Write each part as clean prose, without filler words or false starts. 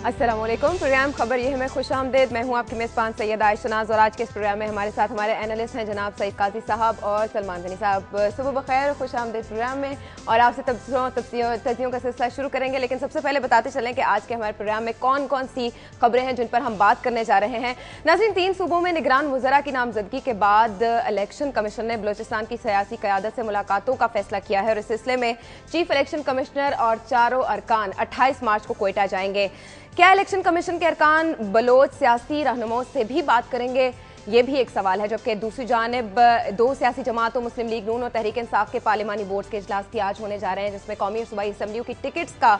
अस्सलामुअलैकुम। प्रोग्राम खबर ये है मैं खुशामदीद। मैं हूँ आपकी मेज़बान सैयद आयशा नाज और आज के इस प्रोग्राम में हमारे साथ हमारे एनालिस्ट हैं जनाब सईद काजी साहब और सलमान गनी साहब। सुबह बखैर, खुशामदीद प्रोग्राम में। और आपसे तज्जियों का सिलसिला शुरू करेंगे, लेकिन सबसे पहले बताते चलें कि आज के हमारे प्रोग्राम में कौन कौन सी खबरें हैं जिन पर हम बात करने जा रहे हैं। नाज़रीन, 3 सूबों में निगरान वज़रा की नामजदगी के बाद इलेक्शन कमीशन ने बलोचिस्तान की सियासी क़यादत से मुलाकातों का फैसला किया है और इस सिलसिले में चीफ इलेक्शन कमिश्नर और चारों अरकान 28 मार्च को कोयटा जाएंगे। क्या इलेक्शन कमीशन के अरकान बलोच सियासी रहनुमाओं से भी बात करेंगे, ये भी एक सवाल है। जबकि दूसरी जानिब 2 सियासी जमातों मुस्लिम लीग नून और तहरीक इंसाफ के पार्लिमानी बोर्ड के इजलास भी आज होने जा रहे हैं, जिसमें कौमी और सूबाई असम्बलियों की टिकट्स का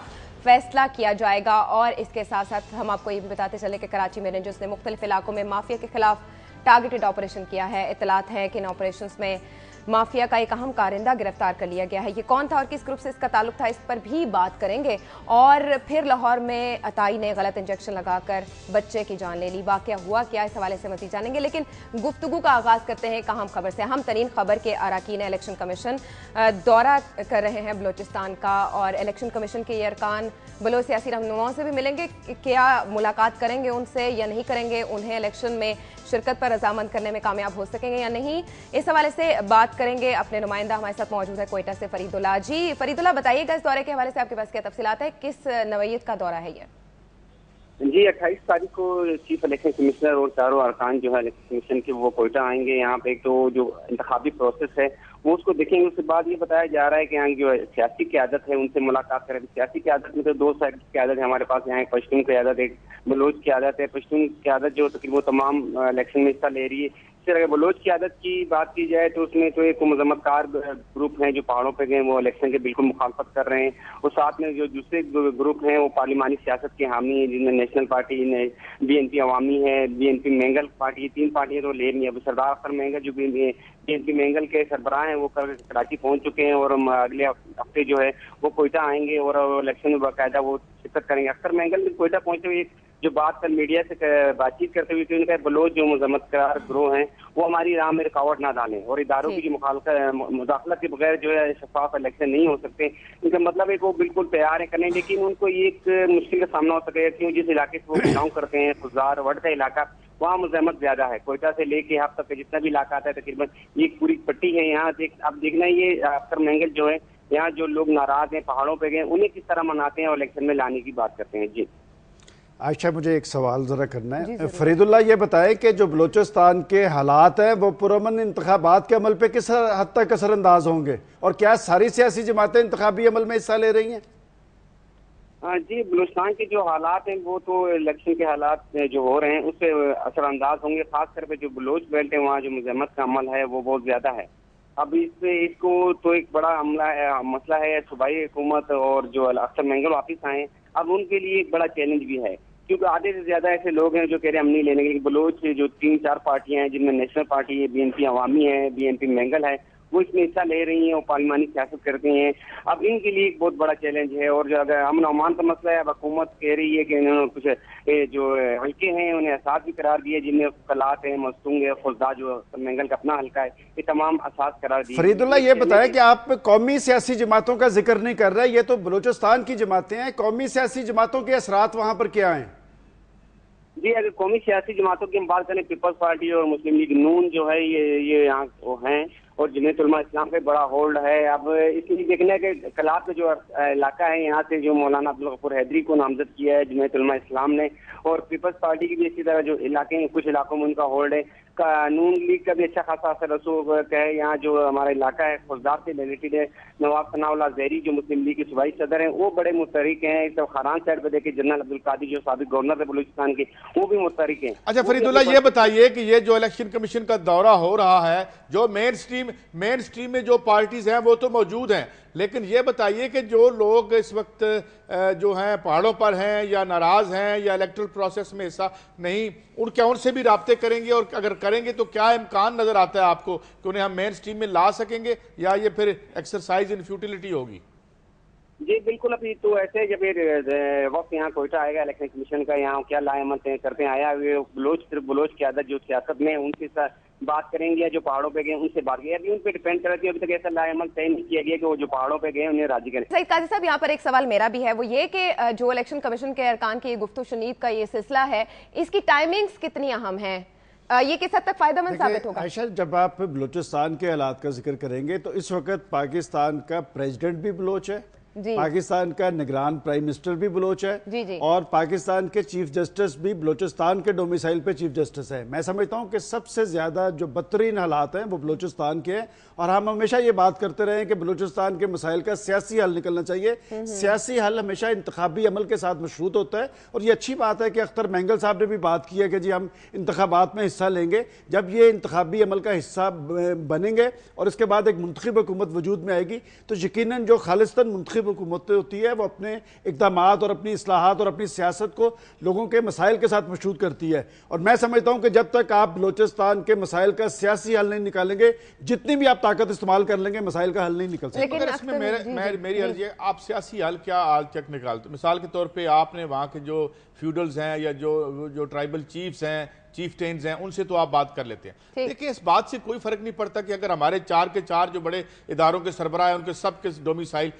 फैसला किया जाएगा। और इसके साथ साथ हम आपको ये भी बताते चले कि कराची में रेंजर्स ने मुख्तलिफ इलाकों में माफिया के खिलाफ टारगेटेड ऑपरेशन किया है। इतलात है कि इन ऑपरेशन में माफिया का एक अहम कारिंदा गिरफ्तार कर लिया गया है। ये कौन था और किस ग्रुप से इसका ताल्लुक था, इस पर भी बात करेंगे। और फिर लाहौर में अताई ने गलत इंजेक्शन लगाकर बच्चे की जान ले ली। वाकया हुआ क्या, इस हवाले से मज़ीद जानेंगे, लेकिन गुफ्तगू का आगाज करते हैं एक अहम खबर से। अहम तरीन खबर के अरकान इलेक्शन कमीशन दौरा कर रहे हैं बलोचिस्तान का और इलेक्शन कमीशन के ये अरकान बलोच सियासी रहनुमाओं से भी मिलेंगे। क्या मुलाकात करेंगे उनसे या नहीं करेंगे, उन्हें इलेक्शन में शिरकत पर रजामंद करने में कामयाब हो सकेंगे या नहीं, इस हवाले से बात करेंगे। अपने नुमाइंदा हमारे साथ मौजूद है कोयटा से फरीदुल्लाह जी। फरीदुल्लाह, बताइएगा इस दौरे के हवाले से आपके पास क्या तफसीलात है, किस नवैयत का दौरा है ये? जी, 28 तारीख को चीफ इलेक्शन कमिश्नर और चारों अरकान जो है इलेक्शन कमीशन के वो कोयटा आएंगे। यहाँ पे तो जो इंतखाबी प्रोसेस है वो उसको देखेंगे। उसके बाद ये बताया जा रहा है कि यहाँ जो सियासी क़यादत है उनसे मुलाकात करें। सियासी क़यादत में तो 2 साइड की क़यादत है हमारे पास। यहाँ एक पश्तून क़यादत, एक बलोच क़यादत है। पश्तून क़यादत जो तकरीबन तमाम इलेक्शन में हिस्सा ले रही है। इस तरह बलोच क़यादत की बात की जाए तो उसमें तो एक मजम्मतकार ग्रुप हैं जो पहाड़ों पे गए, वो इलेक्शन के बिल्कुल मुखालफत कर रहे हैं। और साथ में जो दूसरे ग्रुप हैं वो पार्लिमानी सियासत के हामी हैं, जिनमें नेशनल पार्टी, BNP अवामी है, BNP मैंगल पार्टी, ये 3 पार्टियां तो ले रही है। अभी सरदार अख्तर मैंगल जो BNP मैंगल के सरबराह हैं वो कल कराची पहुंच चुके हैं और अगले हफ्ते जो है वो कोयटा आएंगे और इलेक्शन में बाकायदा वो शिरकत करेंगे। अख्तर मैंगल भी कोयटा पहुंचे हुए जो बात कल मीडिया से बातचीत करते हुए उन्होंने कहा बलोच जो मजम्मतकार गिरोह हैं वो हमारी राह में रुकावट ना डालें और इदारों की जो मुदाखलत के बगैर जो है शफाफ इलेक्शन नहीं हो सकते। इनका मतलब है कि वो बिल्कुल तैयार है करने, लेकिन उनको ये एक मुश्किल का सामना हो सके क्यों जिस इलाके से वो बिलोंग करते हैं, खुजार वड का इलाका, वहाँ मुज़ाहमत ज्यादा है। कोयटा से लेके आप तक जितना भी इलाका आता है तकरीबन ये पूरी पट्टी है। यहाँ अब देखना ये अख्तर मैंगल जो है यहाँ जो लोग नाराज हैं, पहाड़ों पे गए, उन्हें किस तरह मनाते हैं और इलेक्शन में लाने की बात करते हैं। जी आयशा, मुझे एक सवाल ज़रा करना है। फरीदुल्लाह, ये बताएं कि जो बलूचिस्तान के हालात हैं वो पुरअमन इंतखाबात के अमल पे किस हद तक असरअंदाज होंगे और क्या सारी सियासी जमातें इंतखाबी अमल में हिस्सा ले रही हैं? जी, बलूचिस्तान के जो हालात हैं वो तो इलेक्शन के हालात जो हो रहे हैं उससे असरअंदाज होंगे। खासकर पे जो बलोच बेल्ट है वहाँ जो मुज़ाहमत का अमल है वो बहुत ज्यादा है। अब इसको तो एक बड़ा मसला है। सूबाई हुकूमत और जो अख्तर मैंगल वापिस आए अब उनके लिए एक बड़ा चैलेंज भी है, क्योंकि आधे से ज्यादा ऐसे लोग हैं जो कह रहे हैं हम नहीं लेने के। बलोच जो 3-4 पार्टियां हैं जिनमें नेशनल पार्टी है, BNP अवामी है, BNP मैंगल है, वो इसमें हिस्सा ले रही हैं और पार्लिमानी सियासत करती हैं। अब इनके लिए एक बहुत बड़ा चैलेंज है। और जो अगर अमन अमान का मसला है, अब हुकूमत कह रही है कि इन्होंने कुछ जो हल्के हैं उन्हें असास भी करार दिए, जिनमें कलात है, मस्तूंग है, खुजदा जो मैंगल का अपना हल्का है, ये तमाम असास करार दिए। फरीदुल्लाह, ये बताया कि आप कौमी सियासी जमातों का जिक्र नहीं कर रहे, ये तो बलूचिस्तान की जमातें हैं। कौमी सियासी जमातों के असरात वहां पर क्या हैं? जी, अगर कौमी सियासी जमातों की हम बात करें, पीपल्स पार्टी और मुस्लिम लीग नून जो है ये यहाँ वो हैं और जमीयत उलमा इस्लाम पे बड़ा होल्ड है। अब इसलिए देखना है कि कलात का जो इलाका है यहाँ से जो मौलाना अब्दुल गफूर हैदरी को नामजद किया है जमीयत उलमा इस्लाम ने, और पीपल्स पार्टी की भी इसी तरह जो इलाके हैं कुछ इलाकों में उनका होल्ड है। नून लीग का भी अच्छा खासा असर रसूख है। यहाँ जो हमारा इलाका है खुजदार से रिलेटेड है, नवाब सनाउल्लाह ज़हरी जो मुस्लिम लीग के सूबाई सदर हैं वो बड़े मुतहरिक हैं। इस खारान साइड पर देखिए जनरल अब्दुल कादिर जो साबिक गवर्नर है बलूचिस्तान के, वो भी मुतहरिक हैं। अच्छा फरीदुल्लाह, ये बताइए कि ये जो इलेक्शन कमीशन का दौरा हो रहा है, जो मेन स्ट्रीम में जो पार्टीज हैं वो तो मौजूद हैं, लेकिन ये बताइए कि जो लोग इस वक्त जो हैं पहाड़ों पर हैं या नाराज हैं या इलेक्टरल प्रोसेस में हिस्सा नहीं, उनके उनसे भी राब्ते करेंगे और अगर करेंगे तो क्या इम्कान नजर आता है आपको कि उन्हें हम मेन स्ट्रीम में ला सकेंगे या ये फिर एक्सरसाइज इन फ्यूटिलिटी होगी? जी बिल्कुल, अभी तो ऐसे जब ये वक्त यहाँ कोयटा आएगा इलेक्शन कमीशन का, यहाँ क्या लाएमत करते हैं आया हुए बलोच, सिर्फ बलोच की आदत जो सियासत में उनके साथ बात करेंगे या जो पहाड़ों पे गए उनसे बात करेंगे, अभी उन पर डिपेंड करती है। अभी तक ऐसा लाएमत तय नहीं किया गया कि वो जो पहाड़ों पे गए उन्हें राजी करें। सईद काजी साहब, यहाँ पर एक सवाल मेरा भी है, वो ये कि जो इलेक्शन कमीशन के अरकान की गुफ्तगू शुनीद का ये सिलसिला है, इसकी टाइमिंग्स कितनी अहम है, ये किस हद तक फायदेमंद साबित होगा? आयशा, जब आप बलूचिस्तान के हालात का जिक्र करेंगे तो इस वक्त पाकिस्तान का प्रेसिडेंट भी बलोच है, पाकिस्तान का निगरान प्राइम मिनिस्टर भी बलोच है, जी। और पाकिस्तान के चीफ जस्टिस भी बलूचिस्तान के डोमिसाइल पे चीफ जस्टिस है। मैं समझता हूं कि सबसे ज्यादा जो बदतरीन हालात हैं वो बलूचिस्तान के हैं, और हम हमेशा ये बात करते रहे कि बलूचिस्तान के मसाइल का सियासी हल निकलना चाहिए। सियासी हल हमेशा इंतखाबी अमल के साथ मशरूत होता है, और ये अच्छी बात है कि अख्तर मेंगल साहब ने भी बात की है कि जी हम इंतखाबात में हिस्सा लेंगे। जब ये इंतखाबी अमल का हिस्सा बनेंगे और इसके बाद एक मुंतखब हुकूमत वजूद में आएगी, तो यकीनन जो खालिस्तान मुंतखब हुकूमत होती है वो अपने इकदाम और अपनी इस्लाहात और अपनी सियासत को लोगों के मसाइल के साथ मशरूत करती है। और मैं समझता हूं कि जब तक आप बलूचिस्तान के मसाइल का सियासी हल नहीं निकालेंगे, जितनी भी आप ताकत इस्तेमाल कर लेंगे, मसाइल का हल नहीं निकल सकता। लेकिन इसमें मेरी अर्जी है, आप सियासी हल क्या आज तक निकालते? मिसाल के तौर पे आपने वहां के जो फ्यूडल्स हैं या जो ट्राइबल चीफ्स हैं, चीफटेन्स हैं, उनसे तो आप बात कर लेते हैं। देखिए, इस बात से कोई फर्क नहीं पड़ता कि अगर हमारे 4 के 4 जो बड़े इदारों के सरबराह हैं उनके सब के डोमिसाइल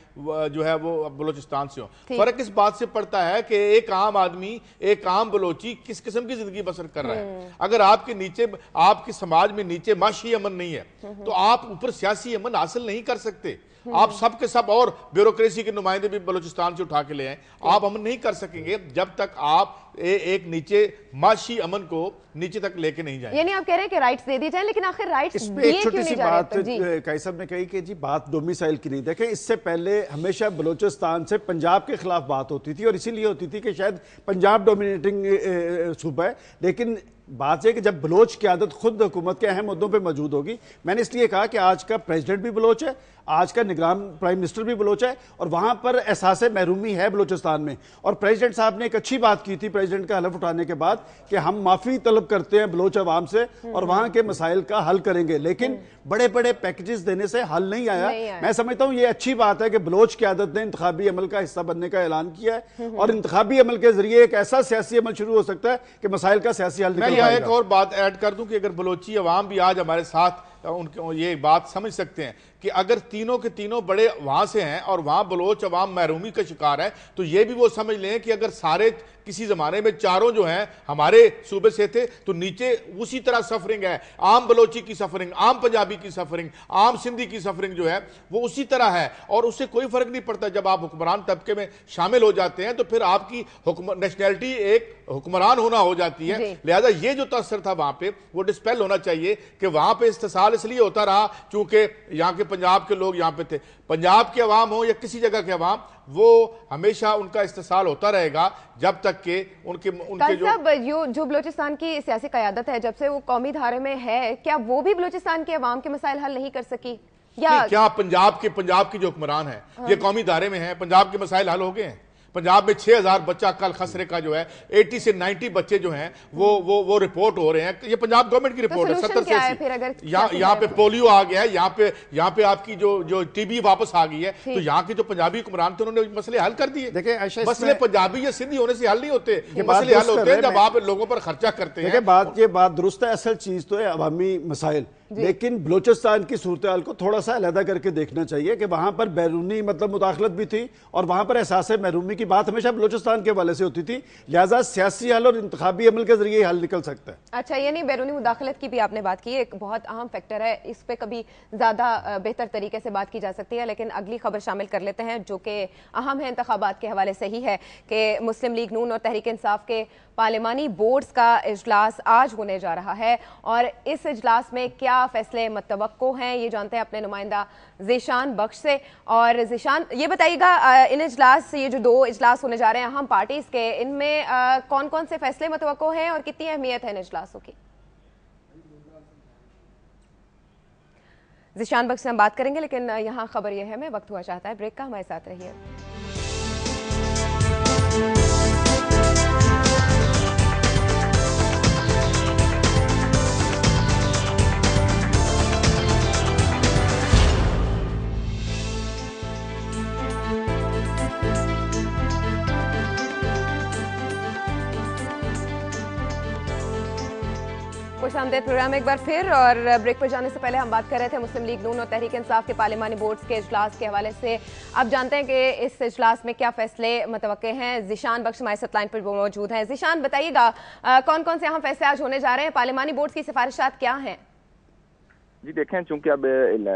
जो है वो बलूचिस्तान से हो। फर्क इस बात से पड़ता है कि एक आम आदमी, एक आम बलोची किस किस्म की जिंदगी बसर कर रहा है। अगर आपके नीचे, आपके समाज में नीचे माशी अमन नहीं है तो आप ऊपर सियासी अमन हासिल नहीं कर सकते। आप सब के सब और ब्यूरोक्रेसी के नुमाइंदे भी बलूचिस्तान से उठा के ले आए, आप अमन नहीं कर सकेंगे जब तक आप एक नीचे माशी अमन को नीचे तक लेके नहीं जाएंगे। यानी आप कह रहे हैं कि राइट्स दे दी जाए, लेकिन आखिर राइट्स दिए एक छोटी सी बात काई साहब ने कही कि जी बात डोमिसाइल की नहीं। देखें, इससे पहले हमेशा बलूचिस्तान से पंजाब के खिलाफ बात होती थी, और इसीलिए होती थी कि शायद पंजाब डोमिनेटिंग सूबा है। लेकिन बात है कि जब बलोच की आदत खुद हुकूमत के अहम मुद्दों पे मौजूद होगी, मैंने इसलिए कहा कि आज का प्रेसिडेंट भी बलोच है, आज का निगरान प्राइम मिनिस्टर भी बलोच है, और वहां पर एहसास महरूमी है बलोचिस्तान में। और प्रेसिडेंट साहब ने एक अच्छी बात की थी प्रेसिडेंट का हलफ उठाने के बाद कि हम माफी तलब करते हैं बलोच अवाम से और वहां के मसाइल का हल करेंगे। लेकिन बड़े बड़े पैकेजेस देने से हल नहीं आया। मैं समझता हूं ये अच्छी बात है कि बलोच की आदत ने इंतखाबी अमल का हिस्सा बनने का ऐलान किया है, और इंतखाबी अमल के जरिए एक ऐसा सियासी अमल शुरू हो सकता है कि मसाइल का सियासी हल निकल पाएगा। एक और बात ऐड कर दूं कि अगर बलोची अवाम भी आज हमारे साथ उनके ये बात समझ सकते हैं कि अगर तीनों के तीनों बड़े वहां से हैं और वहां बलोच अवाम महरूमी का शिकार है, तो ये भी वो समझ लें कि अगर सारे किसी जमाने में चारों जो हैं हमारे सूबे से थे तो नीचे उसी तरह सफरिंग है। आम बलोची की सफरिंग, आम पंजाबी की सफरिंग, आम सिंधी की सफरिंग जो है वो उसी तरह है, और उससे कोई फर्क नहीं पड़ता। जब आप हुक्मरान तबके में शामिल हो जाते हैं तो फिर आपकी नेशनैलिटी एक हुक्मरान होना हो जाती है। लिहाजा ये जो तसर था वहां पे वो डिस्पेल होना चाहिए कि वहां पे इस्तेसाल इसलिए होता रहा चूंकि यहाँ के पंजाब के लोग यहाँ पे थे। पंजाब के अवाम हो या किसी जगह के अवाम, वो हमेशा उनका इस्तेसाल होता रहेगा जब तक के उनके जो बलूचिस्तान की सियासी क़यादत है जब से वो कौमी धारे में है, क्या वो भी बलूचिस्तान के अवाम के मसाइल हल नहीं कर सकी? या क्या पंजाब की जो हुक्मरान है ये कौमी धारे में है, पंजाब के मसाइल हल हो गए हैं? पंजाब में 6000 बच्चा कल खसरे का जो है 80 से 90 बच्चे जो हैं वो रिपोर्ट हो रहे हैं। ये पंजाब गवर्नमेंट की रिपोर्ट है। 70 से यहाँ पे पोलियो आ गया है, यहाँ पे आपकी जो टीबी वापस आ गई है, तो यहाँ की जो पंजाबी हुक्मरान थे उन्होंने मसले हल कर दिए। देखिए, मसले पंजाबी या सिंधी होने से हल नहीं होते, मसले हल होते हैं जब आप लोगों पर खर्चा करते हैं। ये बात दुरुस्त है, असल चीज तो है अवामी मसाइल, लेकिन बलूचिस्तान की सूरत को थोड़ा सा अलहदा करके देखना चाहिए कि वहां पर बैरूनी मतलब मुदाखलत भी थी और वहां पर एहसास महरूमी की बात हमेशा बलूचिस्तान के हवाले से होती थी। लिहाजा सियासी हल और इंतखाबी अमल के जरिए हल निकल सकता है। अच्छा, यानी बैरूनी मुदाखलत की भी आपने बात की, एक बहुत अहम फैक्टर है, इस पे कभी ज्यादा बेहतर तरीके से बात की जा सकती है। लेकिन अगली खबर शामिल कर लेते हैं जो कि अहम है, इंतखाबात के हवाले से ही है कि मुस्लिम लीग नून और तहरीक इंसाफ के पार्लिमानी बोर्ड्स का इजलास आज होने जा रहा है, और इस इजलास में क्या फैसले मुतवक्को हैं ये जानते हैं अपने नुमाइंदा ज़ीशान बख्श से। और ज़ीशान, ये बताइएगा इन इजलास, ये जो 2 इजलास होने जा रहे हैं अहम पार्टीज के, इनमें कौन कौन से फैसले मुतवक्को हैं और कितनी अहमियत है इन इजलासों की? ज़ीशान बख्श से हम बात करेंगे, लेकिन यहाँ खबर यह है, मैं वक्त हुआ चाहता है ब्रेक का, हमारे साथ रहिए। प्रोग्राम एक बार फिर। और ब्रेक पर जाने से पहले हम बात कर रहे थे मुस्लिम लीग नून और तहरीक इंसाफ के पार्लिमानी बोर्ड्स के इजलास के हवाले से। अब जानते हैं कि इस इजलास में क्या फैसले मुतवक्के हैं। ज़ीशान बख्श हमारे साथ लाइन पर वो मौजूद हैं। ज़ीशान, बताइएगा कौन कौन से अहम फैसले आज होने जा रहे हैं, पार्लिमानी बोर्ड्स की सिफारिशात क्या हैं? जी देखें, चूंकि अब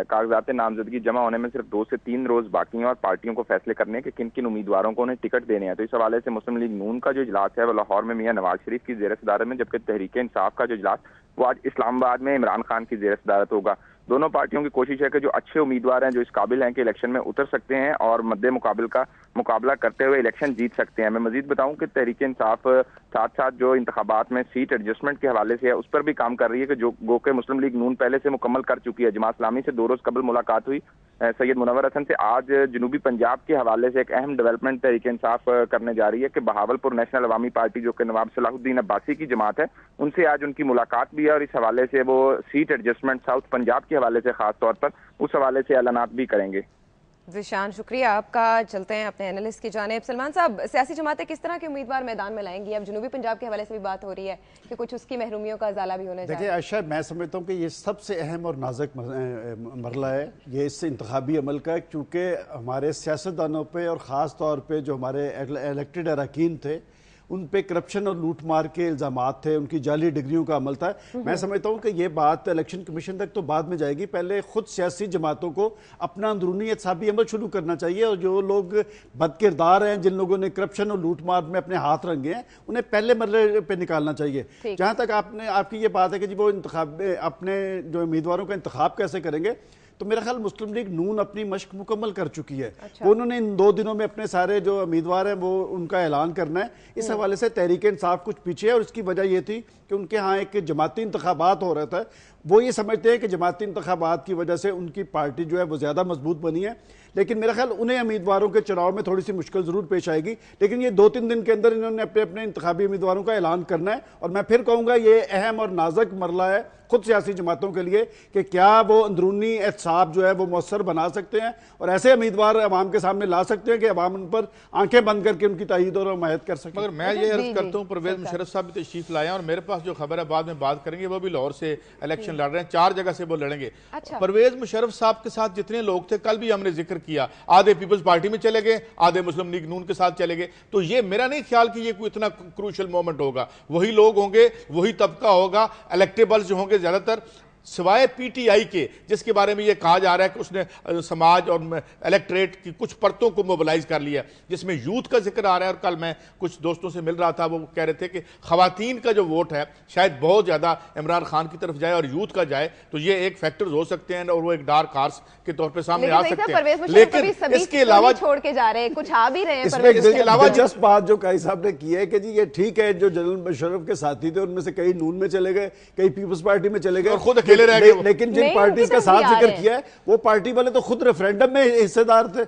कागजात नामजदगी जमा होने में सिर्फ 2 से 3 रोज बाकी हैं और पार्टियों को फैसले करने हैं कि किन किन उम्मीदवारों को उन्हें टिकट देने हैं, तो इस हवाले से मुस्लिम लीग नून का जो इजलास है वो लाहौर में मियां नवाज शरीफ की जेर सदारत में, जबकि तहरीक इंसाफ का जो इजलास वो आज इस्लामाबाद में इमरान खान की जेर सदारत होगा। दोनों पार्टियों की कोशिश है कि जो अच्छे उम्मीदवार हैं, जो इस काबिल हैं कि इलेक्शन में उतर सकते हैं और मद्दे मुकाबिल का मुकाबला करते हुए इलेक्शन जीत सकते हैं। मैं मजीद बताऊं कि तहरीक इंसाफ साथ साथ जो इंतखाबात में सीट एडजस्टमेंट के हवाले से है उस पर भी काम कर रही है कि जो गो के मुस्लिम लीग नून पहले से मुकम्मल कर चुकी है। जमात इस्लामी से 2 रोज कबल मुलाकात हुई सैयद मुनव्वर हसन से। आज जनूबी पंजाब के हवाले से एक अहम डेवलपमेंट तहरीक इंसाफ करने जा रही है कि बहावलपुर नेशनल अवामी पार्टी जो कि नवाब सलाहुद्दीन अब्बासी की जमात है, उनसे आज उनकी मुलाकात भी है और इस हवाले से वो सीट एडजस्टमेंट साउथ पंजाब के हवाले से खास तौर पर उस हवाले से ऐलानात भी करेंगे। ज़ीशान, शुक्रिया आपका। चलते हैं अपने एनालिस्ट की जानिब। सलमान साहब, सियासी जमातें किस तरह के उम्मीदवार मैदान में लाएंगी? अब जनूबी पंजाब के हवाले से भी बात हो रही है कि कुछ उसकी महरूमियों का अजाला भी होने जा रहा है। देखिए आयशा, मैं समझता हूँ कि ये सबसे अहम और नाजुक मरला है ये इस इंतखाबी अमल का, क्योंकि हमारे सियासतदानों पे और ख़ास तौर पे जो हमारे इलेक्टेड अरकान थे उन पे करप्शन और लूट मार के इल्ज़ामात थे, उनकी जाली डिग्रियों का अमल था। मैं समझता हूँ कि ये बात इलेक्शन कमीशन तक तो बाद में जाएगी, पहले खुद सियासी जमातों को अपना अंदरूनी एहतसाबी अमल शुरू करना चाहिए और जो लोग बदकिरदार हैं, जिन लोगों ने करप्शन और लूट मार में अपने हाथ रंगे हैं, उन्हें पहले मरले पे निकालना चाहिए। जहाँ तक आपकी ये बात है कि जी वो अपने जो उम्मीदवारों का इंतखाब कैसे करेंगे, तो मेरा ख्याल मुस्लिम लीग नून अपनी मशक मुकम्मल कर चुकी है। अच्छा। उन्होंने इन 2 दिनों में अपने सारे जो उम्मीदवार हैं वो उनका ऐलान करना है। इस हवाले से तहरीक इंसाफ कुछ पीछे है और इसकी वजह ये थी कि उनके यहाँ एक जमाती इंतखाबात हो रहा था। वो ये समझते हैं कि जमाती इंतखाबात की वजह से उनकी पार्टी जो है वो ज़्यादा मजबूत बनी है, लेकिन मेरा ख्याल उन्हें उम्मीदवारों के चुनाव में थोड़ी सी मुश्किल जरूर पेश आएगी, लेकिन ये 2-3 दिन के अंदर इन्होंने अपने अपने इंतखाबी उम्मीदवारों का ऐलान करना है। और मैं फिर कहूँगा ये अहम और नाजुक मरला है खुद सियासी जमातों के लिए कि क्या वो अंदरूनी एहतसाब जो है वो मौसर बना सकते हैं और ऐसे उम्मीदवार अवाम के सामने ला सकते हैं कि अवाम उन पर आंखें बंद करके उनकी तायीद और हमायत कर सके। मगर मैं ये अर्ज करता हूँ, परवेज मुशर्रफ साहब भी तशरीफ लाए और मेरे पास जो खबर है बाद में बात करेंगे, वो भी लाहौर से इलेक्शन लड़ रहे हैं, 4 जगह से वो लड़ेंगे। अच्छा। परवेज मुशर्रफ साहब के साथ जितने लोग थे, कल भी हमने जिक्र किया, आधे पीपल्स पार्टी में चले गए, आधे मुस्लिम लीग नून के साथ चले गए। तो ये मेरा नहीं ख्याल कि ये कोई इतना क्रूशल मोमेंट होगा। वही लोग होंगे, वही तबका होगा, इलेक्टेबल्स जो होंगे ज्यादातर, सिवाय पीटीआई के, जिसके बारे में यह कहा जा रहा है कि उसने समाज और इलेक्टरेट की कुछ परतों को मोबिलाइज कर लिया, जिसमें यूथ का जिक्र आ रहा है। और कल मैं कुछ दोस्तों से मिल रहा था, वो कह रहे थे कि खवातीन का जो वोट है शायद बहुत ज्यादा इमरान खान की तरफ जाए और यूथ का जाए, तो ये एक फैक्टर्स हो सकते हैं और वो एक डार्क हार्स के तौर पर सामने आ सकते हैं। लेकिन इसके अलावा छोड़ के जा रहे हैं, कुछ आ भी रहे हैं। इसके अलावा जस्ट बात जो काई साहब ने की है कि जी ये ठीक है, जो जनरल मुशर्रफ के साथी थे उनमें से कई नून में चले गए, कई पीपल्स पार्टी में चले गए और खुद लेकिन जिन पार्टीज का साथ जिक्र किया है वो पार्टी वाले तो खुद रेफरेंडम में हिस्सेदार थे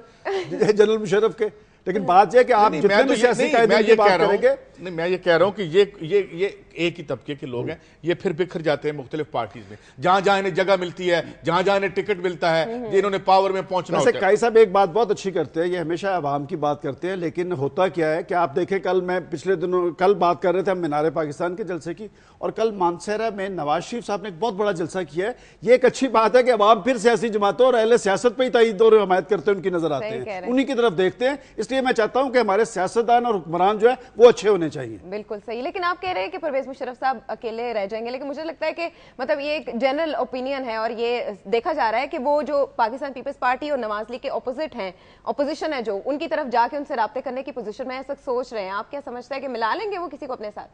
जनरल मुशर्रफ के। लेकिन बात यह है कि आप जितने भी सियासी कायदे की बात करेंगे, नहीं मैं ये कह रहा हूं कि ये एक ही तबके के लोग हैं, ये फिर बिखर जाते हैं मुख्तलिफ पार्टीज में, जहां जहां इन्हें जगह मिलती है, जहां जहां इन्हें टिकट मिलता है, जिन्होंने पावर में पहुंचना होता है। काई साहब एक बात बहुत अच्छी करते हैं, ये हमेशा अवाम की बात करते हैं, लेकिन होता क्या है कि आप देखें, कल मैं पिछले दिनों कल बात कर रहे थे हम मीनारे पाकिस्तान के जलसे की, और कल मानसहरा में नवाज शरीफ साहब ने एक बहुत बड़ा जलसा किया है। ये एक अच्छी बात है कि अवाम फिर सियासी जमातों और अहले सियासत पर ही तायीद और हमायत करते हैं, उनकी नजर आते हैं, उन्हीं की तरफ देखते हैं। इसलिए मैं चाहता हूं कि हमारे सियासतदान और हुक्मरान जो है वो अच्छे होने चाहिए। बिल्कुल सही। लेकिन आप कह रहे हैं कि परवेज मुशर्रफ साहब अकेले रह जाएंगे, लेकिन मुझे लगता है कि मतलब ये एक जनरल ओपिनियन है और ये देखा जा रहा है कि वो जो पाकिस्तान पीपल्स पार्टी और नवाज लीग के ऑपोजिट हैं, ऑपोजिशन है, जो उनकी तरफ जाके उनसे राब्ते करने की पोजीशन में ऐसा सोच रहे हैं। आप क्या समझते हैं कि मिला लेंगे वो किसी को अपने साथ?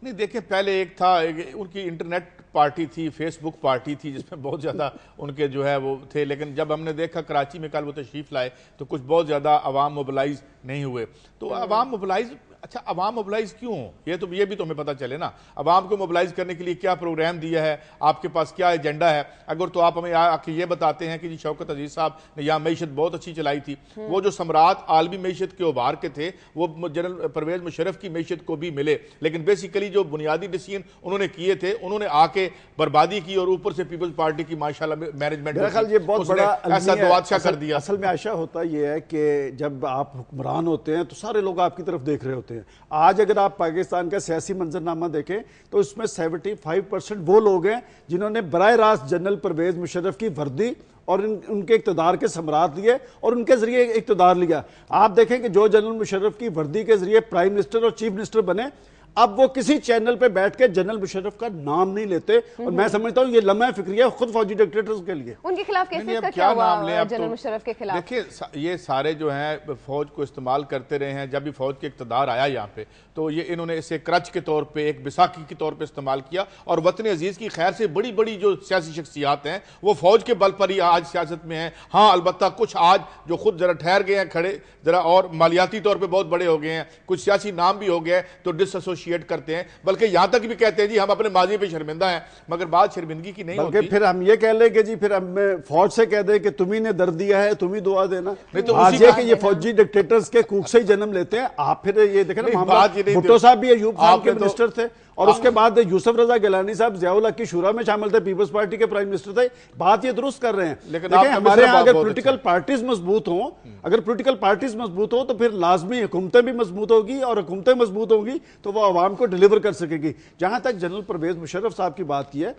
नहीं देखिए, पहले एक था, उनकी इंटरनेट पार्टी थी, फेसबुक पार्टी थी, जिसमें बहुत ज़्यादा उनके जो है वो थे, लेकिन जब हमने देखा कराची में कल वो तशरीफ लाए तो कुछ बहुत ज़्यादा अवाम मोबिलाइज नहीं हुए। तो अवाम मोबिलाइज, अच्छा अवाम मोबिलाइज क्यों हो, ये भी तो हमें पता चले ना। अवाम को मोबिलाइज करने के लिए क्या प्रोग्राम दिया है, आपके पास क्या एजेंडा है? अगर तो आप हमें आके ये बताते हैं कि जी शौकत अजीज साहब ने यहाँ मीशत बहुत अच्छी चलाई थी, वो जो सम्राट आलमी मीशत के उभार के थे वो जनरल परवेज मुशर्रफ की मीशत को भी मिले, लेकिन बेसिकली जो बुनियादी डिसीजन उन्होंने किए थे, उन्होंने आके बर्बादी की और ऊपर से पीपल्स पार्टी की माशाल्लाह मैनेजमेंट ये बहुत बड़ा ऐसा दुआदशाह कर दिया। असल में आशा होता यह है कि जब आप हुक्मरान होते हैं तो सारे लोग आपकी तरफ देख रहे होते हैं। होते हैं। आज अगर आप पाकिस्तान का सियासी मंजरनामा देखें तो उसमें 75% वो लोग हैं जिन्होंने बराह रास्त जनरल परवेज मुशर्रफ की वर्दी और उनके इक़्तिदार के सम्राट लिए और उनके जरिए इक़्तिदार लिया। आप देखें कि जो जनरल मुशर्रफ की वर्दी के जरिए प्राइम मिनिस्टर और चीफ मिनिस्टर बने, अब वो किसी चैनल पे बैठ के जनरल मुशर्रफ का नाम नहीं लेते। और मैं समझता हूँ ये लम्हा फिक्रिया खुद फौजी डिक्टेटर्स के लिए। उनके खिलाफ केसेस का क्या हुआ जनरल मुशर्रफ के खिलाफ? देखिए ये सारे जो हैं फौज को इस्तेमाल करते रहे हैं। जब भी फौज के इक़्तिदार आया यहाँ पे तो ये इन्होंने इसे क्रच के तौर पे, एक बिसाखी के तौर पे इस्तेमाल किया। और वतन अजीज़ की खैर से बड़ी बड़ी जो सियासी शख्सियात हैं वो फौज के बल पर ही आज सियासत में हैं। हाँ, अलबत्ता कुछ आज जो खुद जरा ठहर गए हैं खड़े, जरा और मालियाती तौर पर बहुत बड़े हो गए हैं, कुछ सियासी नाम भी हो गए तो डिसएसोशिएट करते हैं, बल्कि यहां तक भी कहते हैं जी हम अपने माजी पे शर्मिंदा हैं, मगर बात शर्मिंदगी की नहीं होती। फिर हम ये कह लें कि जी फिर हम फौज से कह दें कि तुम्ही ने दर्द दिया है, तुम ही दुआ देना। नहीं तो आज ये कि ये फौजी डिक्टेटर्स के कूक से ही जन्म लेते हैं। आप फिर ये देखें ना, भुट्टो साहब भी अयूब खान के मिनिस्टर थे और उसके बाद यूसुफ रजा गिलानी साहब ज़ियाउल हक की शूरा में शामिल थे, पीपल्स पार्टी के प्राइम मिनिस्टर थे। बात ये दुरुस्त कर रहे हैं, लेकिन हमारे यहाँ अगर पॉलिटिकल पार्टीज मजबूत हों, अगर पॉलिटिकल पार्टीज मजबूत हो तो फिर लाजमी हुकूमतें भी मजबूत होगी और हुकूमतें मजबूत होंगी तो वो आवाम को डिलीवर कर सकेगी। जहां तक जनरल परवेज मुशर्रफ साहब की बात की है,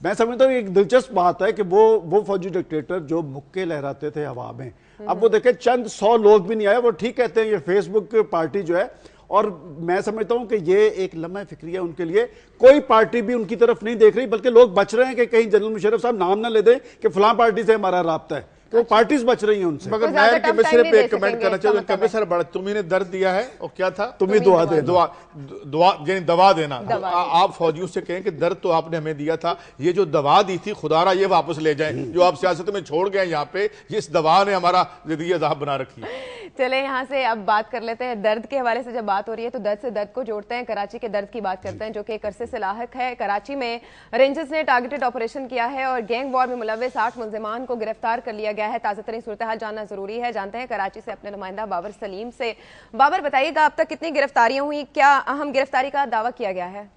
मैं समझता हूँ एक दिलचस्प बात है कि वो फौजी डिक्टेटर जो मुक्के लहराते थे हवा में, अब वो देखे चंद 100 लोग भी नहीं आए। वो ठीक कहते हैं ये फेसबुक पार्टी जो है, और मैं समझता हूं कि ये एक लम्हा फिक्रिया उनके लिए। कोई पार्टी भी उनकी तरफ नहीं देख रही, बल्कि लोग बच रहे हैं कि कहीं जनरल मुशर्रफ साहब नाम ना ले दें कि फलां पार्टी से हमारा राब्ता है, तो पार्टीज बच रही हैं उनसे। मगर मैं इनके मिसरे पे एक कमेंट करना चाहता हूं, इनका मिसरा बड़ा, तुम्ही ने दर्द दिया है और क्या था, तुम्ही दुआ दे, दुआ यानी दवा देना। आप फौजियों से कहें कि दर्द तो आपने हमें दिया था, ये जो दवा दी थी खुदारा ये वापस ले जाएं, जो आप सियासत में छोड़ गए यहाँ पे, इस दवा ने हमारा जिंदगी अज़ाब बना रखी है। चले यहाँ से अब बात कर लेते हैं दर्द के हवाले से। जब बात हो रही है तो दर्द से दर्द को जोड़ते हैं, कराची के दर्द की बात करते हैं जो कि एक अरसे से लाहक है। कराची में रेंजर्स ने टारगेटेड ऑपरेशन किया है और गैंग वॉर में मुलव्विस 8 मुल्जिमान को गिरफ्तार कर लिया गया है। ताज़ा तरीन सूरत हाल जानना जरूरी है। जानते हैं कराची से अपने नुमाइंदा बाबर सलीम से। बाबर, बताइएगा अब तक कितनी गिरफ्तारियां हुई, क्या अहम गिरफ्तारी का दावा किया गया है?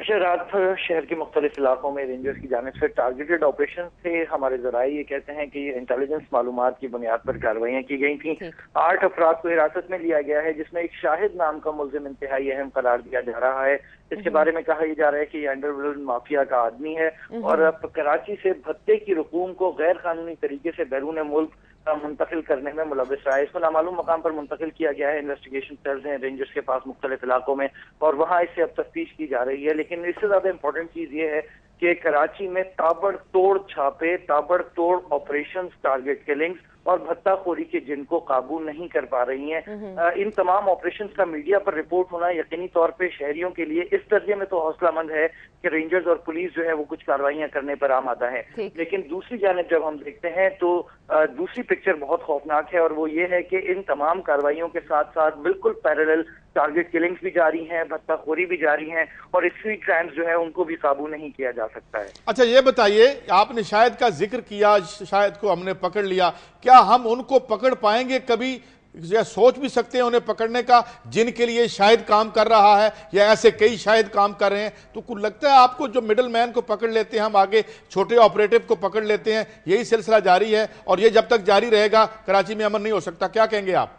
अच्छा, रात भर शहर के मुख्तलिफ इलाकों में रेंजर्स की जानिब से टारगेटेड ऑपरेशन थे। हमारे जराये ये कहते हैं कि इंटेलिजेंस मालूमात की बुनियाद पर कार्रवाइयाँ की गई थी। 8 अफराद को हिरासत में लिया गया है, जिसमें एक शाहिद नाम का मुल्जिम इंतहाई अहम करार दिया जा रहा है। इसके बारे में कहा जा रहा है कि ये अंडरवर्ल्ड माफिया का आदमी है और अब कराची से भत्ते की रकूम को गैर कानूनी तरीके से बैरून मुल्क मुंतकिल करने में मुलव्विस रहा है। इसको नामालूम मकाम पर मुंतकिल किया गया है। इन्वेस्टिगेशन सेल्स हैं रेंजर्स के पास मुख्तलिफ इलाकों में और वहाँ इससे अब तफ्तीश की जा रही है। लेकिन इससे ज्यादा इंपॉर्टेंट चीज ये है कि कराची में ताबड़तोड़ छापे, ताबड़तोड़ ऑपरेशन, टारगेट किलिंग्स और भत्ताखोरी के जिनको काबू नहीं कर पा रही हैं। इन तमाम ऑपरेशंस का मीडिया पर रिपोर्ट होना यकीनी तौर पे शहरियों के लिए इस दर्जे में तो हौसलामंद है कि रेंजर्स और पुलिस जो है वो कुछ कार्रवाइयां करने पर आमादा है। लेकिन दूसरी जानिब जब हम देखते हैं तो दूसरी पिक्चर बहुत खौफनाक है और वो ये है कि इन तमाम कार्रवाइयों के साथ साथ बिल्कुल पैरेलल टारगेट किलिंग्स भी जारी हैं, भत्ताखोरी भी जारी हैं और स्ट्रीट क्राइम्स जो है उनको भी काबू नहीं किया जा सकता है। अच्छा, ये बताइए, आपने शायद का जिक्र किया, शायद को हमने पकड़ लिया, क्या हम उनको पकड़ पाएंगे कभी, या सोच भी सकते हैं उन्हें पकड़ने का जिनके लिए शायद काम कर रहा है या ऐसे कई शायद काम कर रहे हैं? तो कुछ लगता है आपको जो मिडल मैन को पकड़ लेते हैं हम, आगे छोटे ऑपरेटिव को पकड़ लेते हैं, यही सिलसिला जारी है और ये जब तक जारी रहेगा कराची में अमन नहीं हो सकता? क्या कहेंगे आप?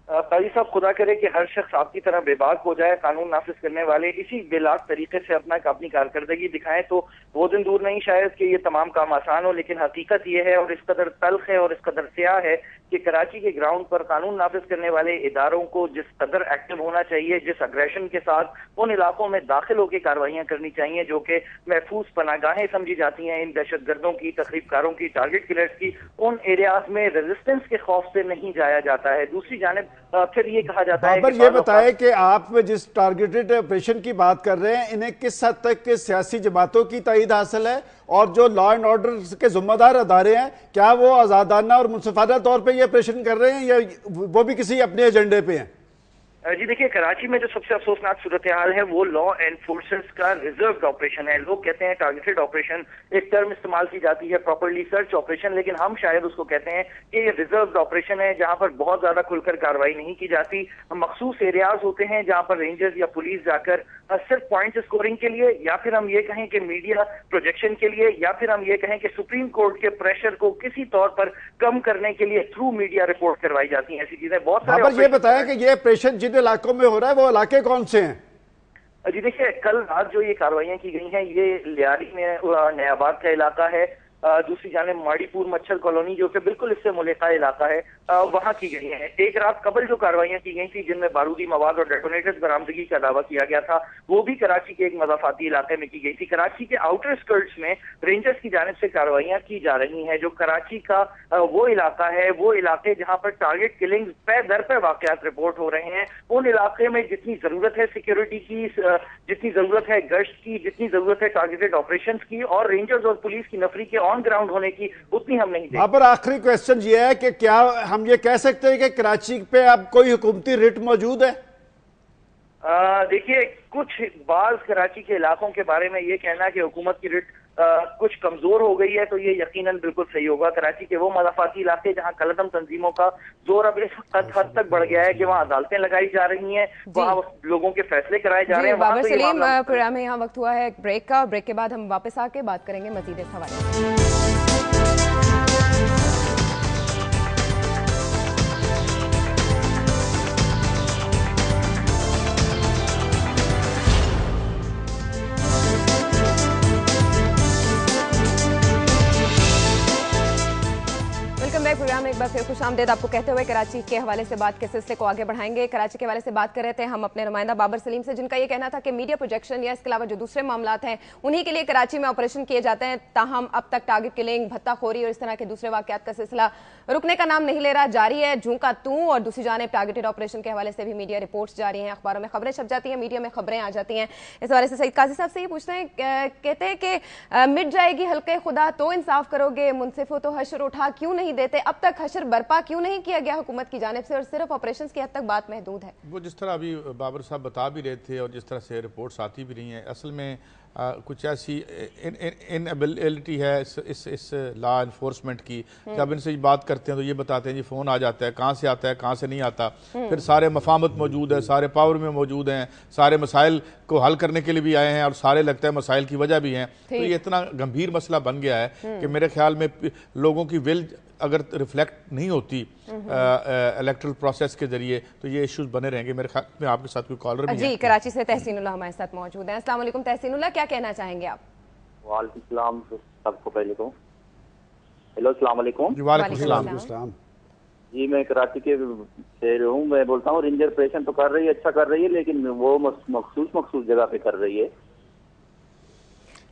काजी साहब, खुदा करे कि हर शख्स आपकी तरह बेबाक हो जाए। कानून नाफिज करने वाले इसी बेलाक तरीके से अपनी कारकर्दगी दिखाएं तो वो दिन दूर नहीं शायद कि ये तमाम काम आसान हो। लेकिन हकीकत ये है और इस कदर तल्ख है और इस कदर स्याह है कि कराची के ग्राउंड पर कानून नाफिज करने वाले इदारों को जिस कदर एक्टिव होना चाहिए, जिस अग्रेशन के साथ उन इलाकों में दाखिल होकर कार्रवाइयां करनी चाहिए जो कि महफूज पनागाहें समझी जाती हैं इन दहशतगर्दों की, तकरीबकारों की, टारगेट किलर्स की, उन एरियाज में रेजिस्टेंस के खौफ से नहीं जाया जाता है। दूसरी जानिब फिर ये कहा जाता है, ये बताएं कि आप जिस टारगेटेड ऑपरेशन की बात कर रहे हैं इन्हें किस हद तक के सियासी जमातों की ताईद हासिल है और जो लॉ एंड ऑर्डर के जिम्मेदार अदारे हैं क्या वो आजादाना और मुनसिफाना तौर पे ये ऑपरेशन कर रहे हैं या वो भी किसी अपने एजेंडे पे हैं? जी देखिए, कराची में जो सबसे अफसोसनाक सूरत हाल है वो लॉ एनफोर्सेस का रिजर्व्ड ऑपरेशन है। लोग कहते हैं टारगेटेड ऑपरेशन, एक टर्म इस्तेमाल की जाती है प्रॉपर्ली सर्च ऑपरेशन, लेकिन हम शायद उसको कहते हैं कि ये रिजर्व्ड ऑपरेशन है जहां पर बहुत ज्यादा खुलकर कार्रवाई नहीं की जाती। मखसूस एरियाज होते हैं जहां पर रेंजर्स या पुलिस जाकर सिर्फ पॉइंट स्कोरिंग के लिए या फिर हम ये कहें कि मीडिया प्रोजेक्शन के लिए या फिर हम ये कहें कि सुप्रीम कोर्ट के प्रेशर को किसी तौर पर कम करने के लिए थ्रू मीडिया रिपोर्ट करवाई जाती है। ऐसी चीजें बहुत सारे। ये बताया कि ये ऑपरेशन जिन जिन इलाकों में हो रहा है वो इलाके कौन से हैं? जी देखिए, कल रात जो ये कार्रवाइयां की गई हैं, ये लियारी में नयाबाद का इलाका है। दूसरी जानिब माड़ीपुर मच्छर कॉलोनी जो कि बिल्कुल इससे मुल्का इलाका है, वहां की गई है। एक रात कबल जो कार्रवाइयां की गई थी जिनमें बारूदी मवाद और डेटोनेटर्स बरामदगी का दावा किया गया था, वो भी कराची के एक मज़ाफाती इलाके में की गई थी। कराची के आउटर स्कर्ट्स में रेंजर्स की जानिब से कार्रवाइयां की जा रही हैं। जो कराची का वो इलाका है, वो इलाके जहां पर टारगेट किलिंग पे दर पे वाकयात रिपोर्ट हो रहे हैं, उन इलाके में जितनी जरूरत है सिक्योरिटी की, जितनी जरूरत है गश्त की, जितनी जरूरत है टारगेटेड ऑपरेशंस की और रेंजर्स और पुलिस की नफरी के ऑन ग्राउंड होने की, उतनी हम नहीं देखते। पर आखिरी क्वेश्चन ये है कि क्या हम ये कह सकते हैं कि कराची पे अब कोई हुकूमती रिट मौजूद है? देखिए, कुछ बाज कराची के इलाकों के बारे में ये कहना कि हुकूमत की रिट कुछ कमजोर हो गई है, तो ये यकीनन बिल्कुल सही होगा। कराची के वो मज़ाफाती इलाके जहां कलदम तंजीमों का जोर अब इस हद तक बढ़ गया है कि वहां अदालतें लगाई जा रही हैं, वहां लोगों के फैसले कराए जा रहे हैं। बाबर सलीम, प्रोग्राम में यहाँ वक्त हुआ है ब्रेक का। ब्रेक के बाद हम वापस आके बात करेंगे मजीद इस हवाले से। प्रोग्राम में एक बार फिर खुशामदीद आपको कहते हुए कराची के हवाले से बात के सिलसिले को आगे बढ़ाएंगे। कराची के हवाले से बात कर रहे थे हम अपने नुमाइंदा बाबर सलीम से, जिनका ये कहना था कि मीडिया प्रोजेक्शन या इसके अलावा जो दूसरे मामलात हैं उन्हीं के लिए कराची में ऑपरेशन किए जाते हैं, ताहम अब तक टारगेट किलिंग, भत्ताखोरी और इस तरह के दूसरे वाकयात का सिलसिला रुकने का नाम नहीं ले रहा, जारी है जूं का तू। और दूसरी जानिब टारगेटेड ऑपरेशन के हवाले से भी मीडिया रिपोर्ट्स जारी हैं, अखबारों में खबरें छप जाती हैं, मीडिया में खबरें आ जाती हैं। इस हवाले से सईद काजी साहब से ये पूछते हैं, कहते हैं कि मिट जाएगी हल्के खुदा तो इंसाफ करोगे, मुनसिफो तो हशर उठा क्यों नहीं देते, अब तक हशर बर्पा क्यों नहीं किया गया हुकूमत की जानिब से और सिर्फ ऑपरेशंस की हद तक बात महदूद है? वो जिस तरह अभी बाबर साहब बता भी रहे थे और जिस तरह से रिपोर्ट्स आती भी रही हैं, असल में कुछ ऐसी इनएबिलिटी है इस लॉ इन्फोर्समेंट की कि अब इनसे बात करते हैं तो ये बताते हैं जी फ़ोन आ जाता है, कहाँ से आता है कहाँ से नहीं आता, फिर सारे मफामत मौजूद है, सारे पावर में मौजूद हैं, सारे मसाइल को हल करने के लिए भी आए हैं और सारे लगता है मसाइल की वजह भी हैं। तो ये इतना गंभीर मसला बन गया है कि मेरे ख्याल में लोगों की विल अगर रिफ्लेक्ट नहीं होती इलेक्ट्रल प्रोसेस के जरिए तो ये इश्यूज बने रहेंगे। मेरे ख्याल में आपके साथ कोई कॉलर भी जी है। कराची से तहसीनुल्लाह हमारे साथ मौजूद हैं। अस्सलाम वालेकुम तहसीनुल्लाह, क्या कहना चाहेंगे आप? वालेकुम सलाम सबको पहले तो हेलो अस्सलाम वालेकुम। वालेकुम सलाम जी, मैं कराची के से हूँ। मैं बोलता हूँ रेंजर ऑपरेशन तो कर रही है, अच्छा कर रही है, लेकिन वो मखसूस जगह पे कर रही है।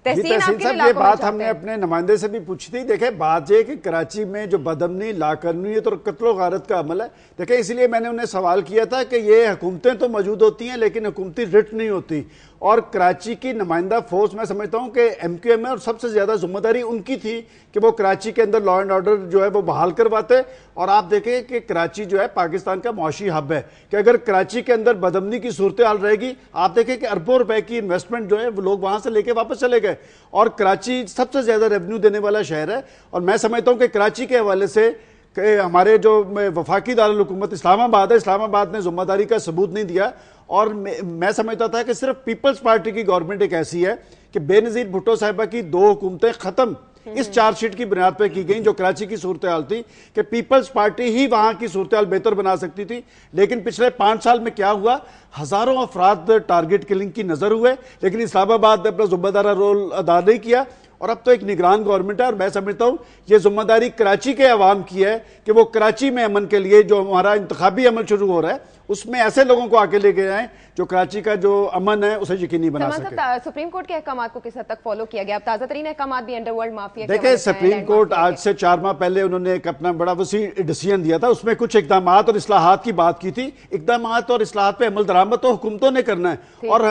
तहसीन साहब, ये बात हमने अपने नुमाइंदे से भी पूछी थी। देखे, बात यह कि कराची में जो बदअमनी, लाकानूनी और कत्लो गारत का अमल है, देखे इसलिए मैंने उन्हें सवाल किया था कि ये हुकूमतें तो मौजूद होती हैं लेकिन हुकूमती रिट नहीं होती। और कराची की नुमाइंदा फोर्स, मैं समझता हूं कि MQM है और सबसे ज्यादा जिम्मेदारी उनकी थी कि वो कराची के अंदर लॉ एंड ऑर्डर जो है वो बहाल करवाते। और आप देखें कि कराची जो है पाकिस्तान का मौशी हब है, कि अगर कराची के अंदर बदअमनी की सूरत हाल रहेगी, आप देखें कि अरबों रुपए की इन्वेस्टमेंट जो है वो लोग वहां से लेके वापस चले गए। और कराची सबसे ज्यादा रेवेन्यू देने वाला शहर है। और मैं समझता हूं कि कराची के हवाले से हमारे जो वफाकी दारुल हुकूमत इस्लामाबाद है, इस्लामाबाद ने जिम्मेदारी का सबूत नहीं दिया। और मैं समझता था कि सिर्फ पीपल्स पार्टी की गवर्नमेंट एक ऐसी है कि बेनजीर भुट्टो साहिबा की 2 हुकूमतें खत्म इस चार्जशीट की बुनियाद पर की गई जो कराची की सूरत हाल थी कि पीपल्स पार्टी ही वहां की सूरत हाल बेहतर बना सकती थी। लेकिन पिछले 5 साल में क्या हुआ, हजारों अफराद टारगेट किलिंग की नजर हुए, लेकिन इस्लामाबाद ने अपना जिम्मेदार रोल अदा नहीं किया। और अब तो एक निगरान गवर्नमेंट है और मैं समझता हूं ये जिम्मेदारी कराची के अवाम की है कि वो कराची में अमन के लिए जो हमारा इंतखाबी अमल शुरू हो रहा है उसमें ऐसे लोगों को आके लेके जाएं जो कराची का जो अमन है उसे यकीनी बना सके। सुप्रीम कोर्ट के अहकाम को किस हद तक फॉलो किया गया? अब ताजा तरीन अहकाम भी अंडरवर्ल्ड माफिया, देखिए सुप्रीम कोर्ट आज से 4 माह पहले उन्होंने एक अपना बड़ा वसी डिसीजन दिया था, उसमें कुछ इकदाम और इस्लाहात की बात की थी। इकदाम और इस्लाहात पे अमल दरामद तो हुकूमतों ने करना है। और